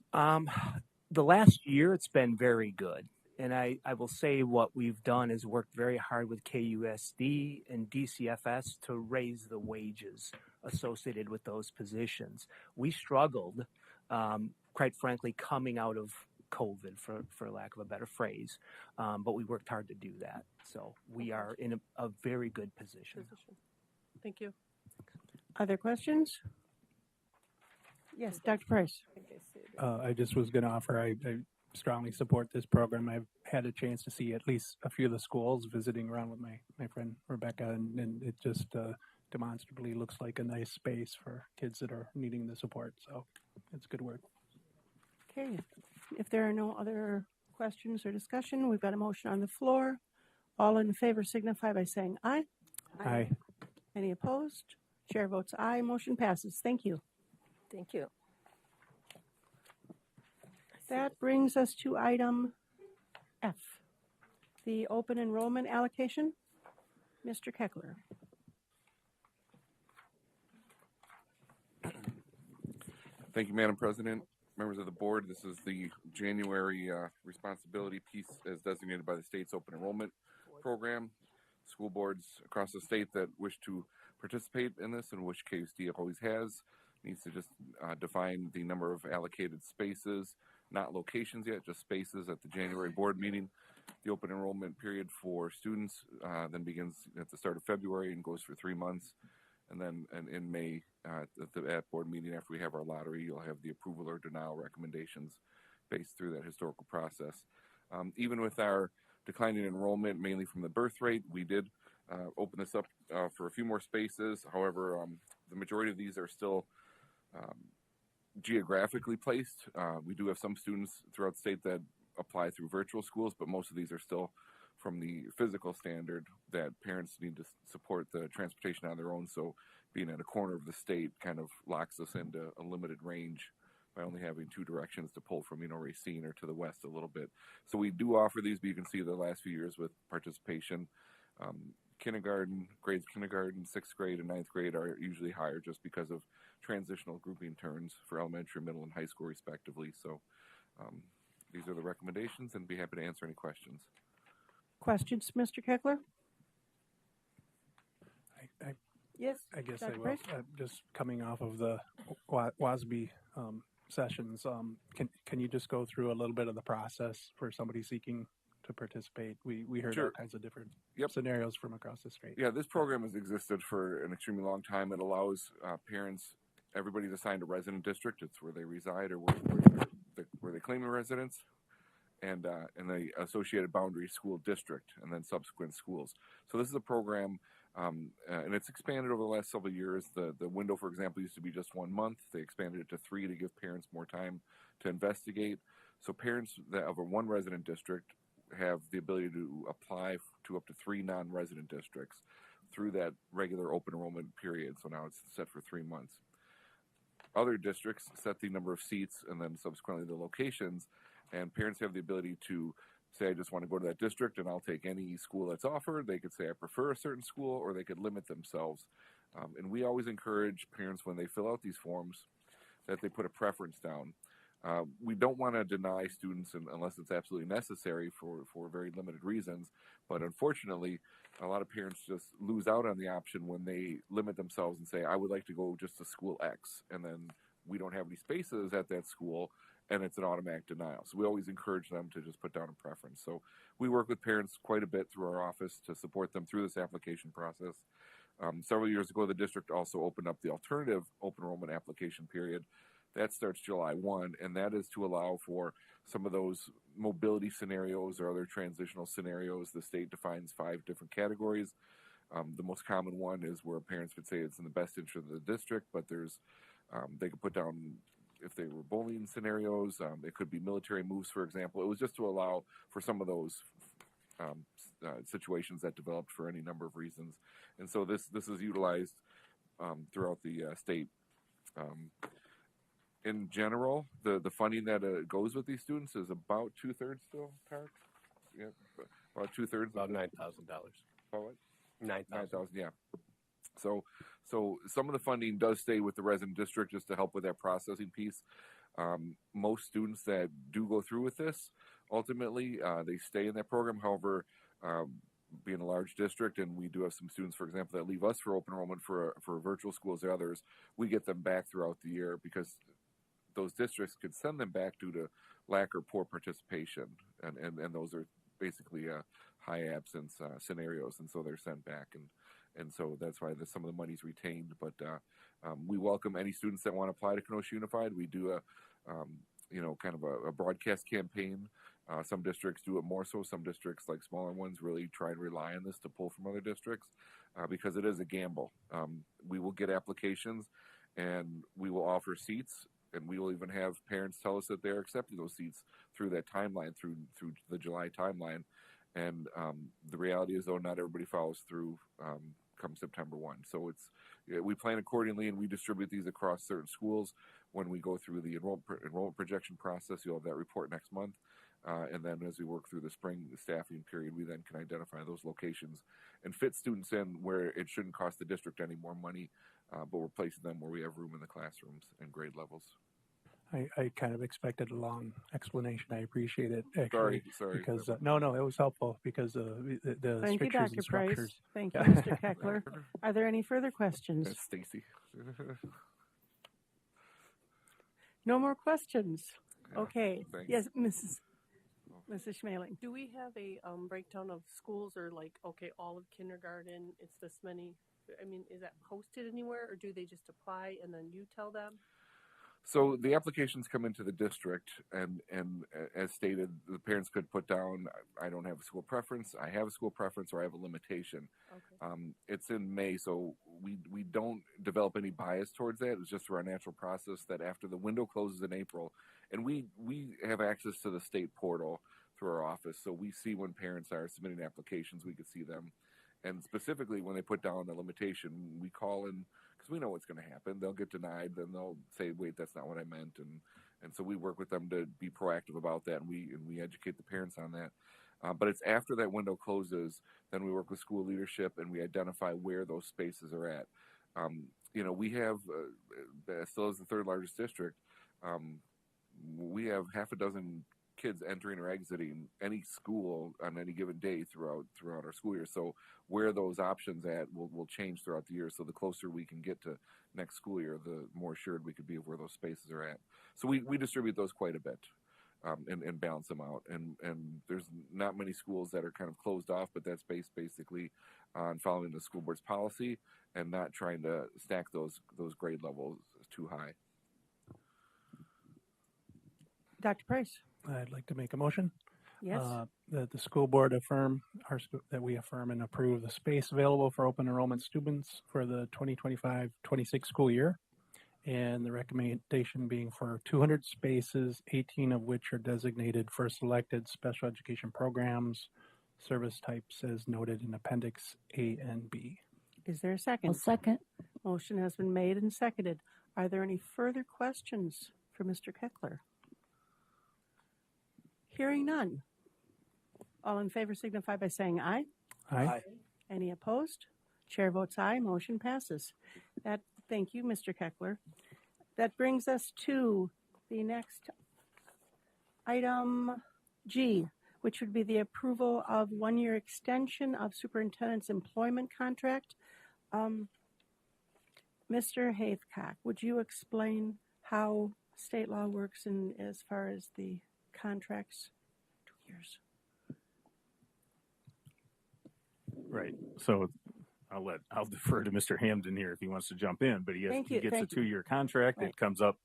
The last year, it's been very good. And I will say what we've done is worked very hard with KUSD and DCFS to raise the wages associated with those positions. We struggled, quite frankly, coming out of COVID, for lack of a better phrase, but we worked hard to do that. So we are in a very good position. Thank you. Other questions? Yes, Dr. Price. I just was going to offer, I strongly support this program. I've had a chance to see at least a few of the schools visiting around with my friend Rebecca, and it just demonstrably looks like a nice space for kids that are needing the support. So it's good work. Okay. If there are no other questions or discussion, we've got a motion on the floor. All in favor signify by saying aye. Aye. Any opposed? Chair votes aye. Motion passes. Thank you. Thank you. That brings us to item F, the open enrollment allocation. Mr. Keckler. Thank you, Madam President. Members of the board, this is the January responsibility piece as designated by the state's open enrollment program. School boards across the state that wish to participate in this, and which KUSD always has, needs to just define the number of allocated spaces, not locations yet, just spaces at the January board meeting. The open enrollment period for students then begins at the start of February and goes for 3 months. And then in May, at board meeting after we have our lottery. You'll have the approval or denial recommendations based through that historical process. Even with our declining enrollment, mainly from the birth rate, we did open this up for a few more spaces. However, the majority of these are still geographically placed. We do have some students throughout the state that apply through virtual schools, but most of these are still from the physical standard that parents need to support the transportation on their own. So being at a corner of the state kind of locks us into a limited range by only having two directions to pull from, Racine or to the west a little bit. So we do offer these, but you can see the last few years with participation. Grades kindergarten, 6th grade, and 9th grade are usually higher just because of transitional grouping turns for elementary, middle, and high school respectively. So these are the recommendations, and be happy to answer any questions. Questions, Mr. Keckler? Yes. I guess Dr. I will. Price? Just coming off of the WASB sessions, can you just go through a little bit of the process for somebody seeking to participate? We heard Sure. all kinds of different scenarios from across the state. Yeah, this program has existed for an extremely long time. It allows parents, everybody's assigned a resident district. It's where they reside or where they claim a residence, and the associated boundary school district, and then subsequent schools. So this is a program, and it's expanded over the last several years. The window, for example, used to be just 1 month. They expanded it to 3 to give parents more time to investigate. So parents that of a 1 resident district have the ability to apply to up to 3 non-resident districts through that regular open enrollment period. So now it's set for 3 months. Other districts set the number of seats and then subsequently the locations, and parents have the ability to say, I just want to go to that district and I'll take any school that's offered. They could say, I prefer a certain school, or they could limit themselves. And we always encourage parents when they fill out these forms that they put a preference down. We don't want to deny students unless it's absolutely necessary for very limited reasons. But unfortunately, a lot of parents just lose out on the option when they limit themselves and say, I would like to go just to school X. And then we don't have any spaces at that school, and it's an automatic denial. So we always encourage them to just put down a preference. So we work with parents quite a bit through our office to support them through this application process. Several years ago, the district also opened up the alternative open enrollment application period. That starts July 1, and that is to allow for some of those mobility scenarios or other transitional scenarios. The state defines 5 different categories. The most common one is where parents would say it's in the best interest of the district, but there's they could put down if they were bullying scenarios. It could be military moves, for example. It was just to allow for some of those situations that developed for any number of reasons. And so this is utilized throughout the state. In general, the funding that goes with these students is about 2/3 still, Tarek? Yeah, about 2/3. About $9,000. About what? 9,000. Yeah. So some of the funding does stay with the resident district just to help with that processing piece. Most students that do go through with this, ultimately, they stay in that program. However, being a large district, and we do have some students, for example, that leave us for open enrollment for virtual schools or others, we get them back throughout the year because those districts could send them back due to lack or poor participation, and those are basically high absence scenarios, and so they're sent back, and so that's why some of the money's retained. But we welcome any students that want to apply to Kenosha Unified. We do kind of a broadcast campaign. Some districts do it more so. Some districts, like smaller ones, really try and rely on this to pull from other districts because it is a gamble. We will get applications, and we will offer seats. And we will even have parents tell us that they're accepting those seats through that timeline, through the July timeline. And the reality is, though, not everybody follows through come September 1. So we plan accordingly, and we distribute these across certain schools. When we go through the enrollment projection process, you'll have that report next month. And then as we work through the spring staffing period, we then can identify those locations and fit students in where it shouldn't cost the district any more money, but we're placing them where we have room in the classrooms and grade levels. I kind of expected a long explanation. I appreciate it. Actually, Sorry. Because no, it was helpful because the Thank you, strictures Dr. and structures. Price. Thank you, Mr. Keckler. Are there any further questions? That's Stacy. No more questions. Okay. Thanks. Yes, Mrs. Schmeling. Do we have a breakdown of schools, or like, okay, all of kindergarten, it's this many I mean, is that posted anywhere, or do they just apply and then you tell them? So the applications come into the district, and as stated, the parents could put down, I don't have a school preference, I have a school preference, or I have a limitation. Okay. It's in May, so we don't develop any bias towards that. It's just through our natural process that after the window closes in April, and we have access to the state portal through our office, so we see when parents are submitting applications, we could see them. And specifically when they put down a limitation, we call in because we know what's going to happen. They'll get denied, then they'll say, "Wait, that's not what I meant," and so we work with them to be proactive about that, and we educate the parents on that. But it's after that window closes, then we work with school leadership and we identify where those spaces are at. We have still as the third largest district, we have half a dozen kids entering or exiting any school on any given day throughout our school year. So where those options at will change throughout the year. So the closer we can get to next school year, the more assured we could be of where those spaces are at. So we distribute those quite a bit and balance them out. And there's not many schools that are kind of closed off, but that's based basically on following the school board's policy and not trying to stack those grade levels too high. Dr. Price. I'd like to make a motion. Yes. That the school board that we affirm and approve the space available for open enrollment students for the 2025-26 school year. And the recommendation being for 200 spaces, 18 of which are designated for selected special education programs, service types as noted in Appendix A and B. Is there a second? I'll second. Motion has been made and seconded. Are there any further questions for Mr. Keckler? Hearing none. All in favor signify by saying aye. Aye. Any opposed? Chair votes aye. Motion passes. Thank you, Mr. Keckler. That brings us to the next item G, which would be the approval of one-year extension of superintendent's employment contract. Mr. Haithcock, would you explain how state law works in as far as the contracts? 2 years. Right. So I'll defer to Mr. Hamden here if he wants to jump in, but he gets a 2-year contract. Right. It comes up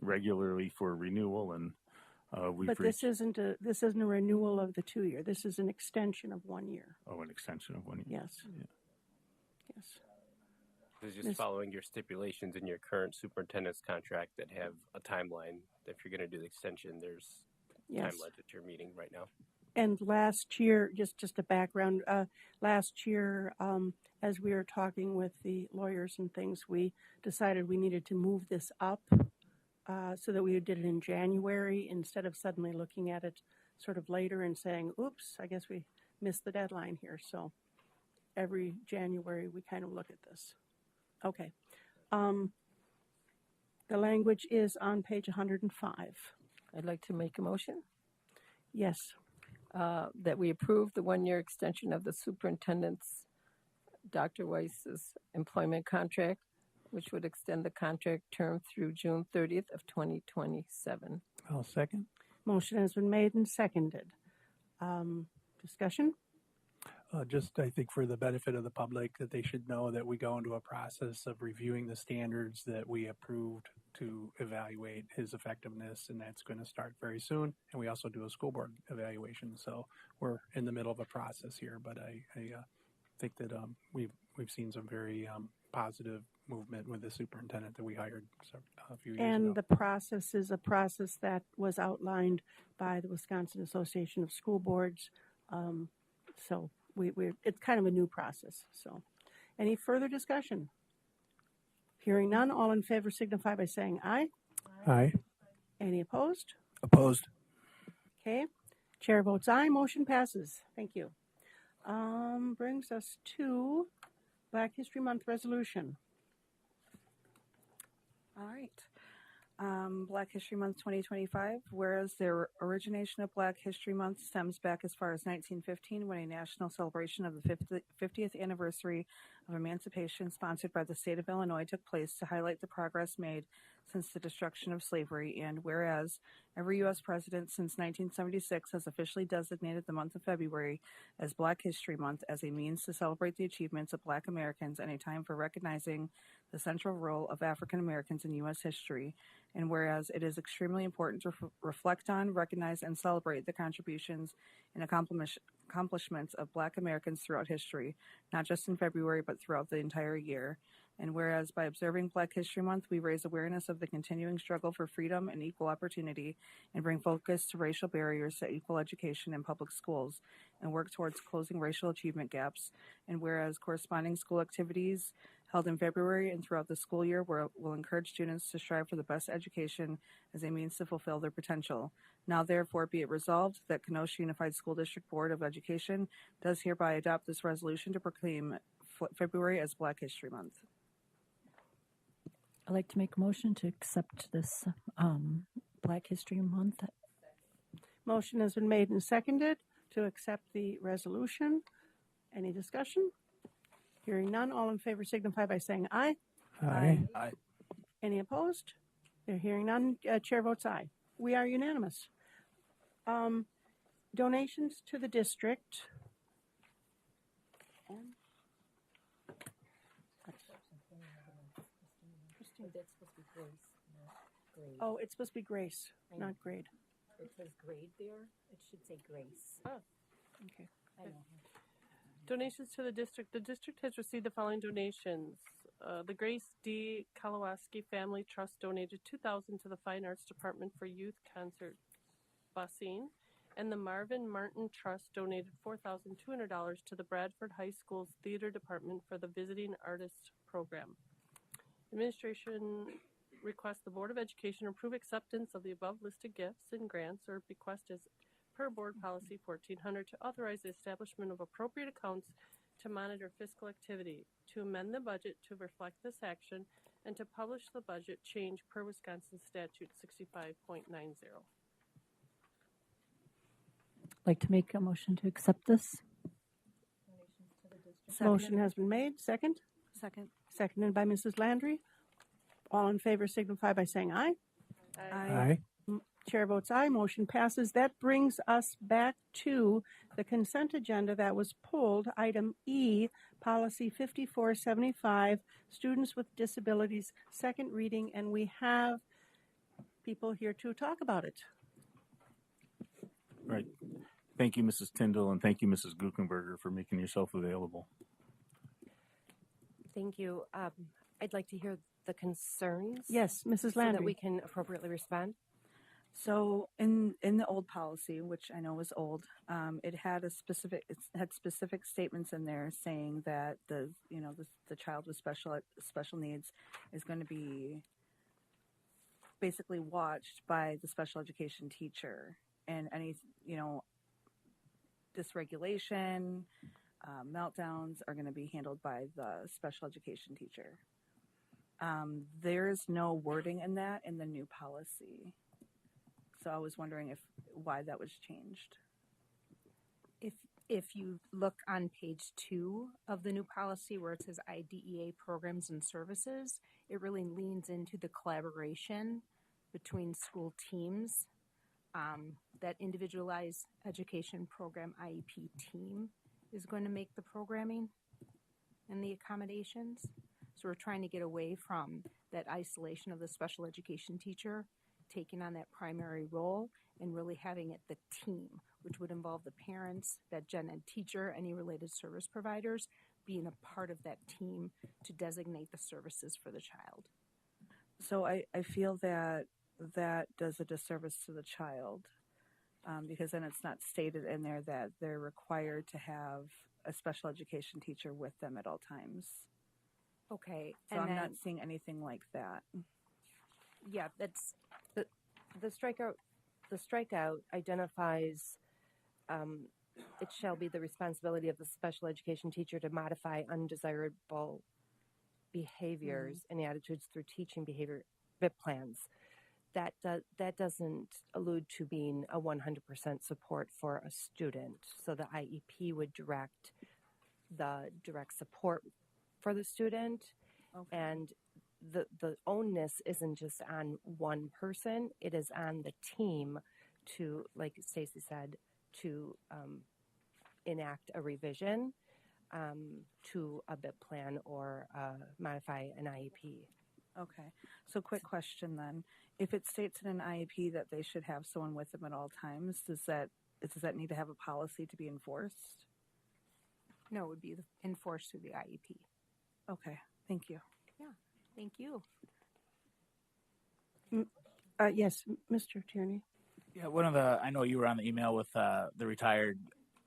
regularly for renewal, and this isn't a renewal of the 2 year. This is an extension of 1 year. Oh, an extension of 1 year. Yes. Yeah. Yes. It's just following your stipulations in your current superintendent's contract that have a timeline. If you're going to do the extension, there's timelines that you're meeting right now. And last year, just a background, last year, as we were talking with the lawyers and things, we decided we needed to move this up so that we did it in January instead of suddenly looking at it sort of later and saying, oops, I guess we missed the deadline here. So every January, we kind of look at this. Okay. The language is on page 105. I'd like to make a motion. Yes. That we approve the 1 year extension of the superintendent's, Dr. Weiss's employment contract, which would extend the contract term through June 30th of 2027. I'll second. Motion has been made and seconded. Discussion? I think for the benefit of the public, that they should know that we go into a process of reviewing the standards that we approved to evaluate his effectiveness, and that's going to start very soon. And we also do a school board evaluation, so we're in the middle of a process here. But I think that we've seen some very positive movement with the superintendent that we hired a few years ago. And the process is a process that was outlined by the Wisconsin Association of School Boards. So it's kind of a new process. So any further discussion? Hearing none, all in favor signify by saying aye. Aye. Any opposed? Opposed. Okay. Chair votes aye. Motion passes. Thank you. Brings us to Black History Month resolution. All right. Black History Month 2025, whereas the origination of Black History Month stems back as far as 1915 when a national celebration of the 50th anniversary of emancipation sponsored by the state of Illinois took place to highlight the progress made since the destruction of slavery, and whereas every U.S. president since 1976 has officially designated the month of February as Black History Month as a means to celebrate the achievements of Black Americans and a time for recognizing the central role of African Americans in U.S. history, and whereas it is extremely important to reflect on, recognize, and celebrate the contributions and accomplishments of Black Americans throughout history, not just in February, but throughout the entire year. And whereas by observing Black History Month, we raise awareness of the continuing struggle for freedom and equal opportunity and bring focus to racial barriers to equal education in public schools and work towards closing racial achievement gaps. And whereas corresponding school activities held in February and throughout the school year will encourage students to strive for the best education as a means to fulfill their potential. Now, therefore, be it resolved that Kenosha Unified School District Board of Education does hereby adopt this resolution to proclaim February as Black History Month. I'd like to make a motion to accept this Black History Month. Motion has been made and seconded to accept the resolution. Any discussion? Hearing none, all in favor signify by saying aye. Aye. Aye. Any opposed? They're hearing none. Chair votes aye. We are unanimous. Donations to the district. That's supposed to be Grace, not grade. Oh, it's supposed to be Grace, I know. not grade. It says grade there. It should say Grace. Oh, okay. I know. Donations to the district. The district has received the following donations. The Grace D. Kalawaski Family Trust donated $2,000 to the Fine Arts Department for youth concert busing, and the Marvin Martin Trust donated $4,200 to the Bradford High School's theater department for the Visiting Artist Program. Administration requests the Board of Education approve acceptance of the above listed gifts and grants or bequests as per Board Policy 1400 to authorize the establishment of appropriate accounts to monitor fiscal activity, to amend the budget to reflect this action, and to publish the budget change per Wisconsin Statute 65.90. I'd like to make a motion to accept this. Motion has been made. Second? Second. Seconded by Mrs. Landry. All in favor signify by saying aye. Aye. Chair votes aye. Motion passes. That brings us back to the consent agenda that was pulled. Item E, Policy 5475, Students with Disabilities, second reading, and we have people here to talk about it. Right. Thank you, Mrs. Tyndall, and thank you, Mrs. Guckenberger, for making yourself available. Thank you. I'd like to hear the concerns. Yes, Mrs. So Landry. that we can appropriately respond. So in the old policy, which I know was old, it had specific statements in there saying that the child with special needs is going to be basically watched by the special education teacher, and any dysregulation, meltdowns are going to be handled by the special education teacher. There's no wording in that in the new policy. So I was wondering why that was changed. If you look on page 2 of the new policy where it says IDEA programs and services, it really leans into the collaboration between school teams. That individualized education program IEP team is going to make the programming and the accommodations. So we're trying to get away from that isolation of the special education teacher taking on that primary role and really having it the team, which would involve the parents, that gen ed teacher, any related service providers being a part of that team to designate the services for the child. So I feel that does a disservice to the child, because then it's not stated in there that they're required to have a special education teacher with them at all times. Okay. So I'm not seeing anything like that. Yeah, that's the strikeout. The strikeout identifies it shall be the responsibility of the special education teacher to modify undesirable behaviors and attitudes through teaching behavior BIP plans. That doesn't allude to being a 100% support for a student. So the IEP would direct support for the student, and the onus isn't just on one person; it is on the team to, like Stacy said, to enact a revision to a BIP plan or modify an IEP. Okay. So quick question then. If it states in an IEP that they should have someone with them at all times, does that need to have a policy to be enforced? No, it would be enforced through the IEP. Okay. Thank you. Yeah. Thank you. Yes, Mr. Tierney. Yeah, I know you were on the email with the retired.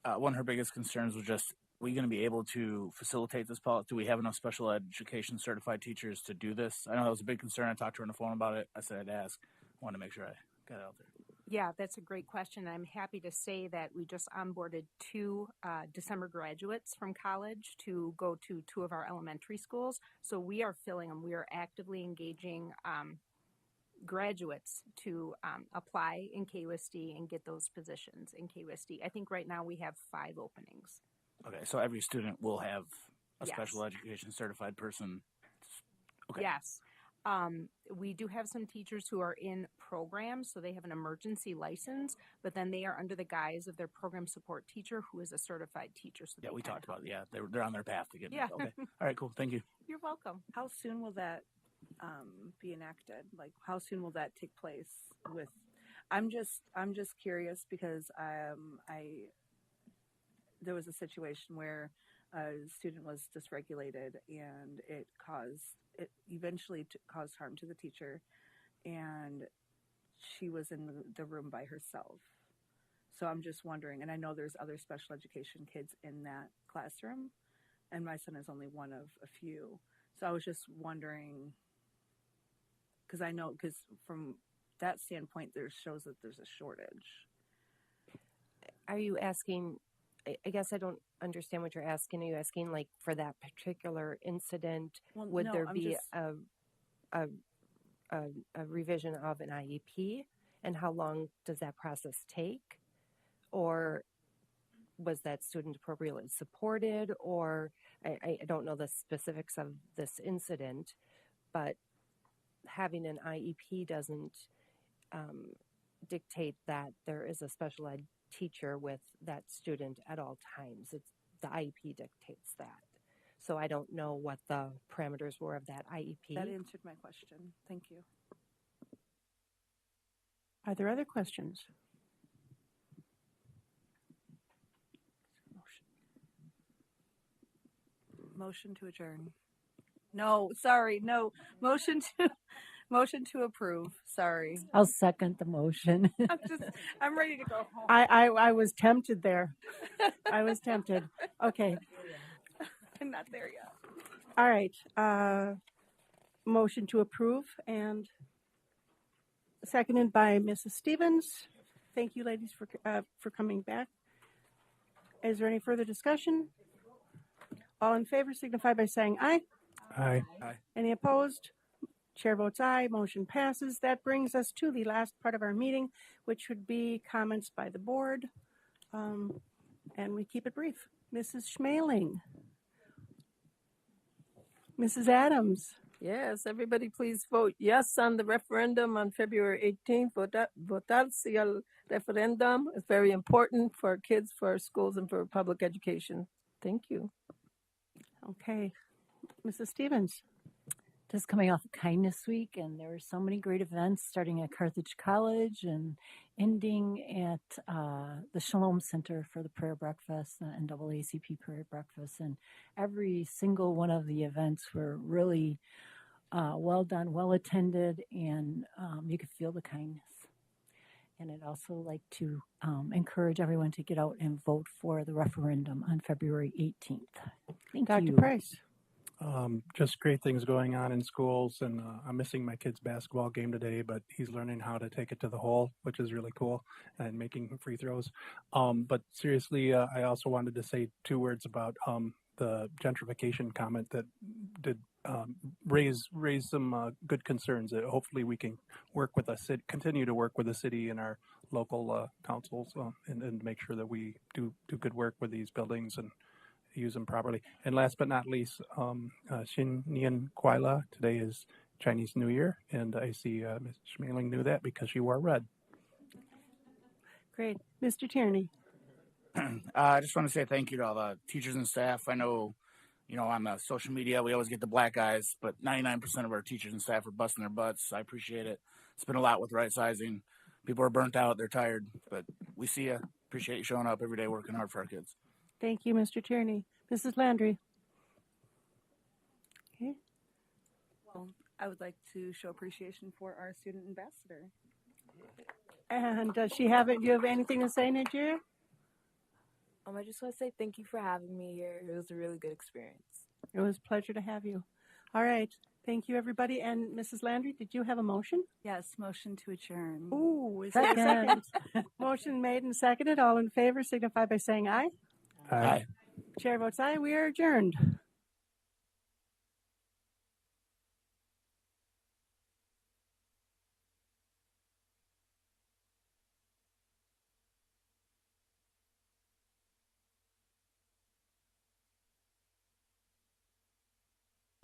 One of her biggest concerns was just, are we going to be able to facilitate this policy? Do we have enough special education certified teachers to do this? I know that was a big concern. I talked to her on the phone about it. I said I'd ask. I wanted to make sure I got it out there. Yeah, that's a great question. I'm happy to say that we just onboarded 2 December graduates from college to go to 2 of our elementary schools. So we are filling them. We are actively engaging graduates to apply in KUSD and get those positions in KUSD. I think right now we have 5 openings. Okay, so every student will have a Yes. special education certified person. Okay. Yes. We do have some teachers who are in programs, so they have an emergency license, but then they are under the guise of their program support teacher, who is a certified teacher. So Yeah, they we kinda talked about help. it. Yeah, they're on their path to getting Yeah. it. Okay. All right, cool. Thank you. You're welcome. How soon will that be enacted? Like, how soon will that take place? I'm just curious because there was a situation where a student was dysregulated and it eventually caused harm to the teacher, and she was in the room by herself. So I'm just wondering, and I know there's other special education kids in that classroom, and my son is only one of a few. So I was just wondering, because from that standpoint, there shows that there's a shortage. Are you asking? I guess I don't understand what you're asking. Are you asking, like, for that particular incident, Well, would no, there I'm be just- a revision of an IEP, and how long does that process take? Or was that student appropriately supported? Or I don't know the specifics of this incident, but having an IEP doesn't dictate that there is a special ed teacher with that student at all times. The IEP dictates that. So I don't know what the parameters were of that IEP. That answered my question. Thank you. Are there other questions? Motion to adjourn. No, sorry, no. Motion to approve. Sorry. I'll second the motion. I'm ready to go home. I was tempted there. I was tempted. Okay. I'm not there yet. All right. Motion to approve and seconded by Mrs. Stevens. Thank you, ladies, for coming back. Is there any further discussion? All in favor signify by saying aye. Aye. Aye. Any opposed? Chair votes aye. Motion passes. That brings us to the last part of our meeting, which would be comments by the board. And we keep it brief. Mrs. Schmaling. Mrs. Adams. Yes, everybody please vote yes on the referendum on February 18th. Votar sí al referendum. It's very important for kids, for our schools, and for public education. Thank you. Okay. Mrs. Stevens. Just coming off of Kindness Week, and there were so many great events starting at Carthage College and ending at the Shalom Center for the prayer breakfast, the NAACP prayer breakfast. And every single one of the events were really well done, well attended, and you could feel the kindness. And I'd also like to encourage everyone to get out and vote for the referendum on February 18th. Thank Dr. you. Price. Just great things going on in schools, and I'm missing my kid's basketball game today, but he's learning how to take it to the hole, which is really cool, and making free throws. But seriously, I also wanted to say 2 words about the gentrification comment that did raise some good concerns. Hopefully, we can work with continue to work with the city and our local councils, and make sure that we do good work with these buildings and use them properly. And last but not least, Shin Nian Kwaila. Today is Chinese New Year, and I see Ms. Schmeling knew that because she wore red. Great. Mr. Tierney. I just want to say thank you to all the teachers and staff. I know, on the social media, we always get the black eyes, but 99% of our teachers and staff are busting their butts. I appreciate it. It's been a lot with right sizing. People are burnt out. They're tired, but we see you. Appreciate you showing up every day, working hard for our kids. Thank you, Mr. Tierney. Mrs. Landry. Okay. Well, I would like to show appreciation for our student ambassador. And does she have it? Do you have anything to say, Nigeria? I just want to say thank you for having me here. It was a really good experience. It was a pleasure to have you. All right. Thank you, everybody. And Mrs. Landry, did you have a motion? Yes, motion to adjourn. Ooh, is there a second? Motion made and seconded. All in favor signify by saying aye. Aye. Chair votes aye. We are adjourned.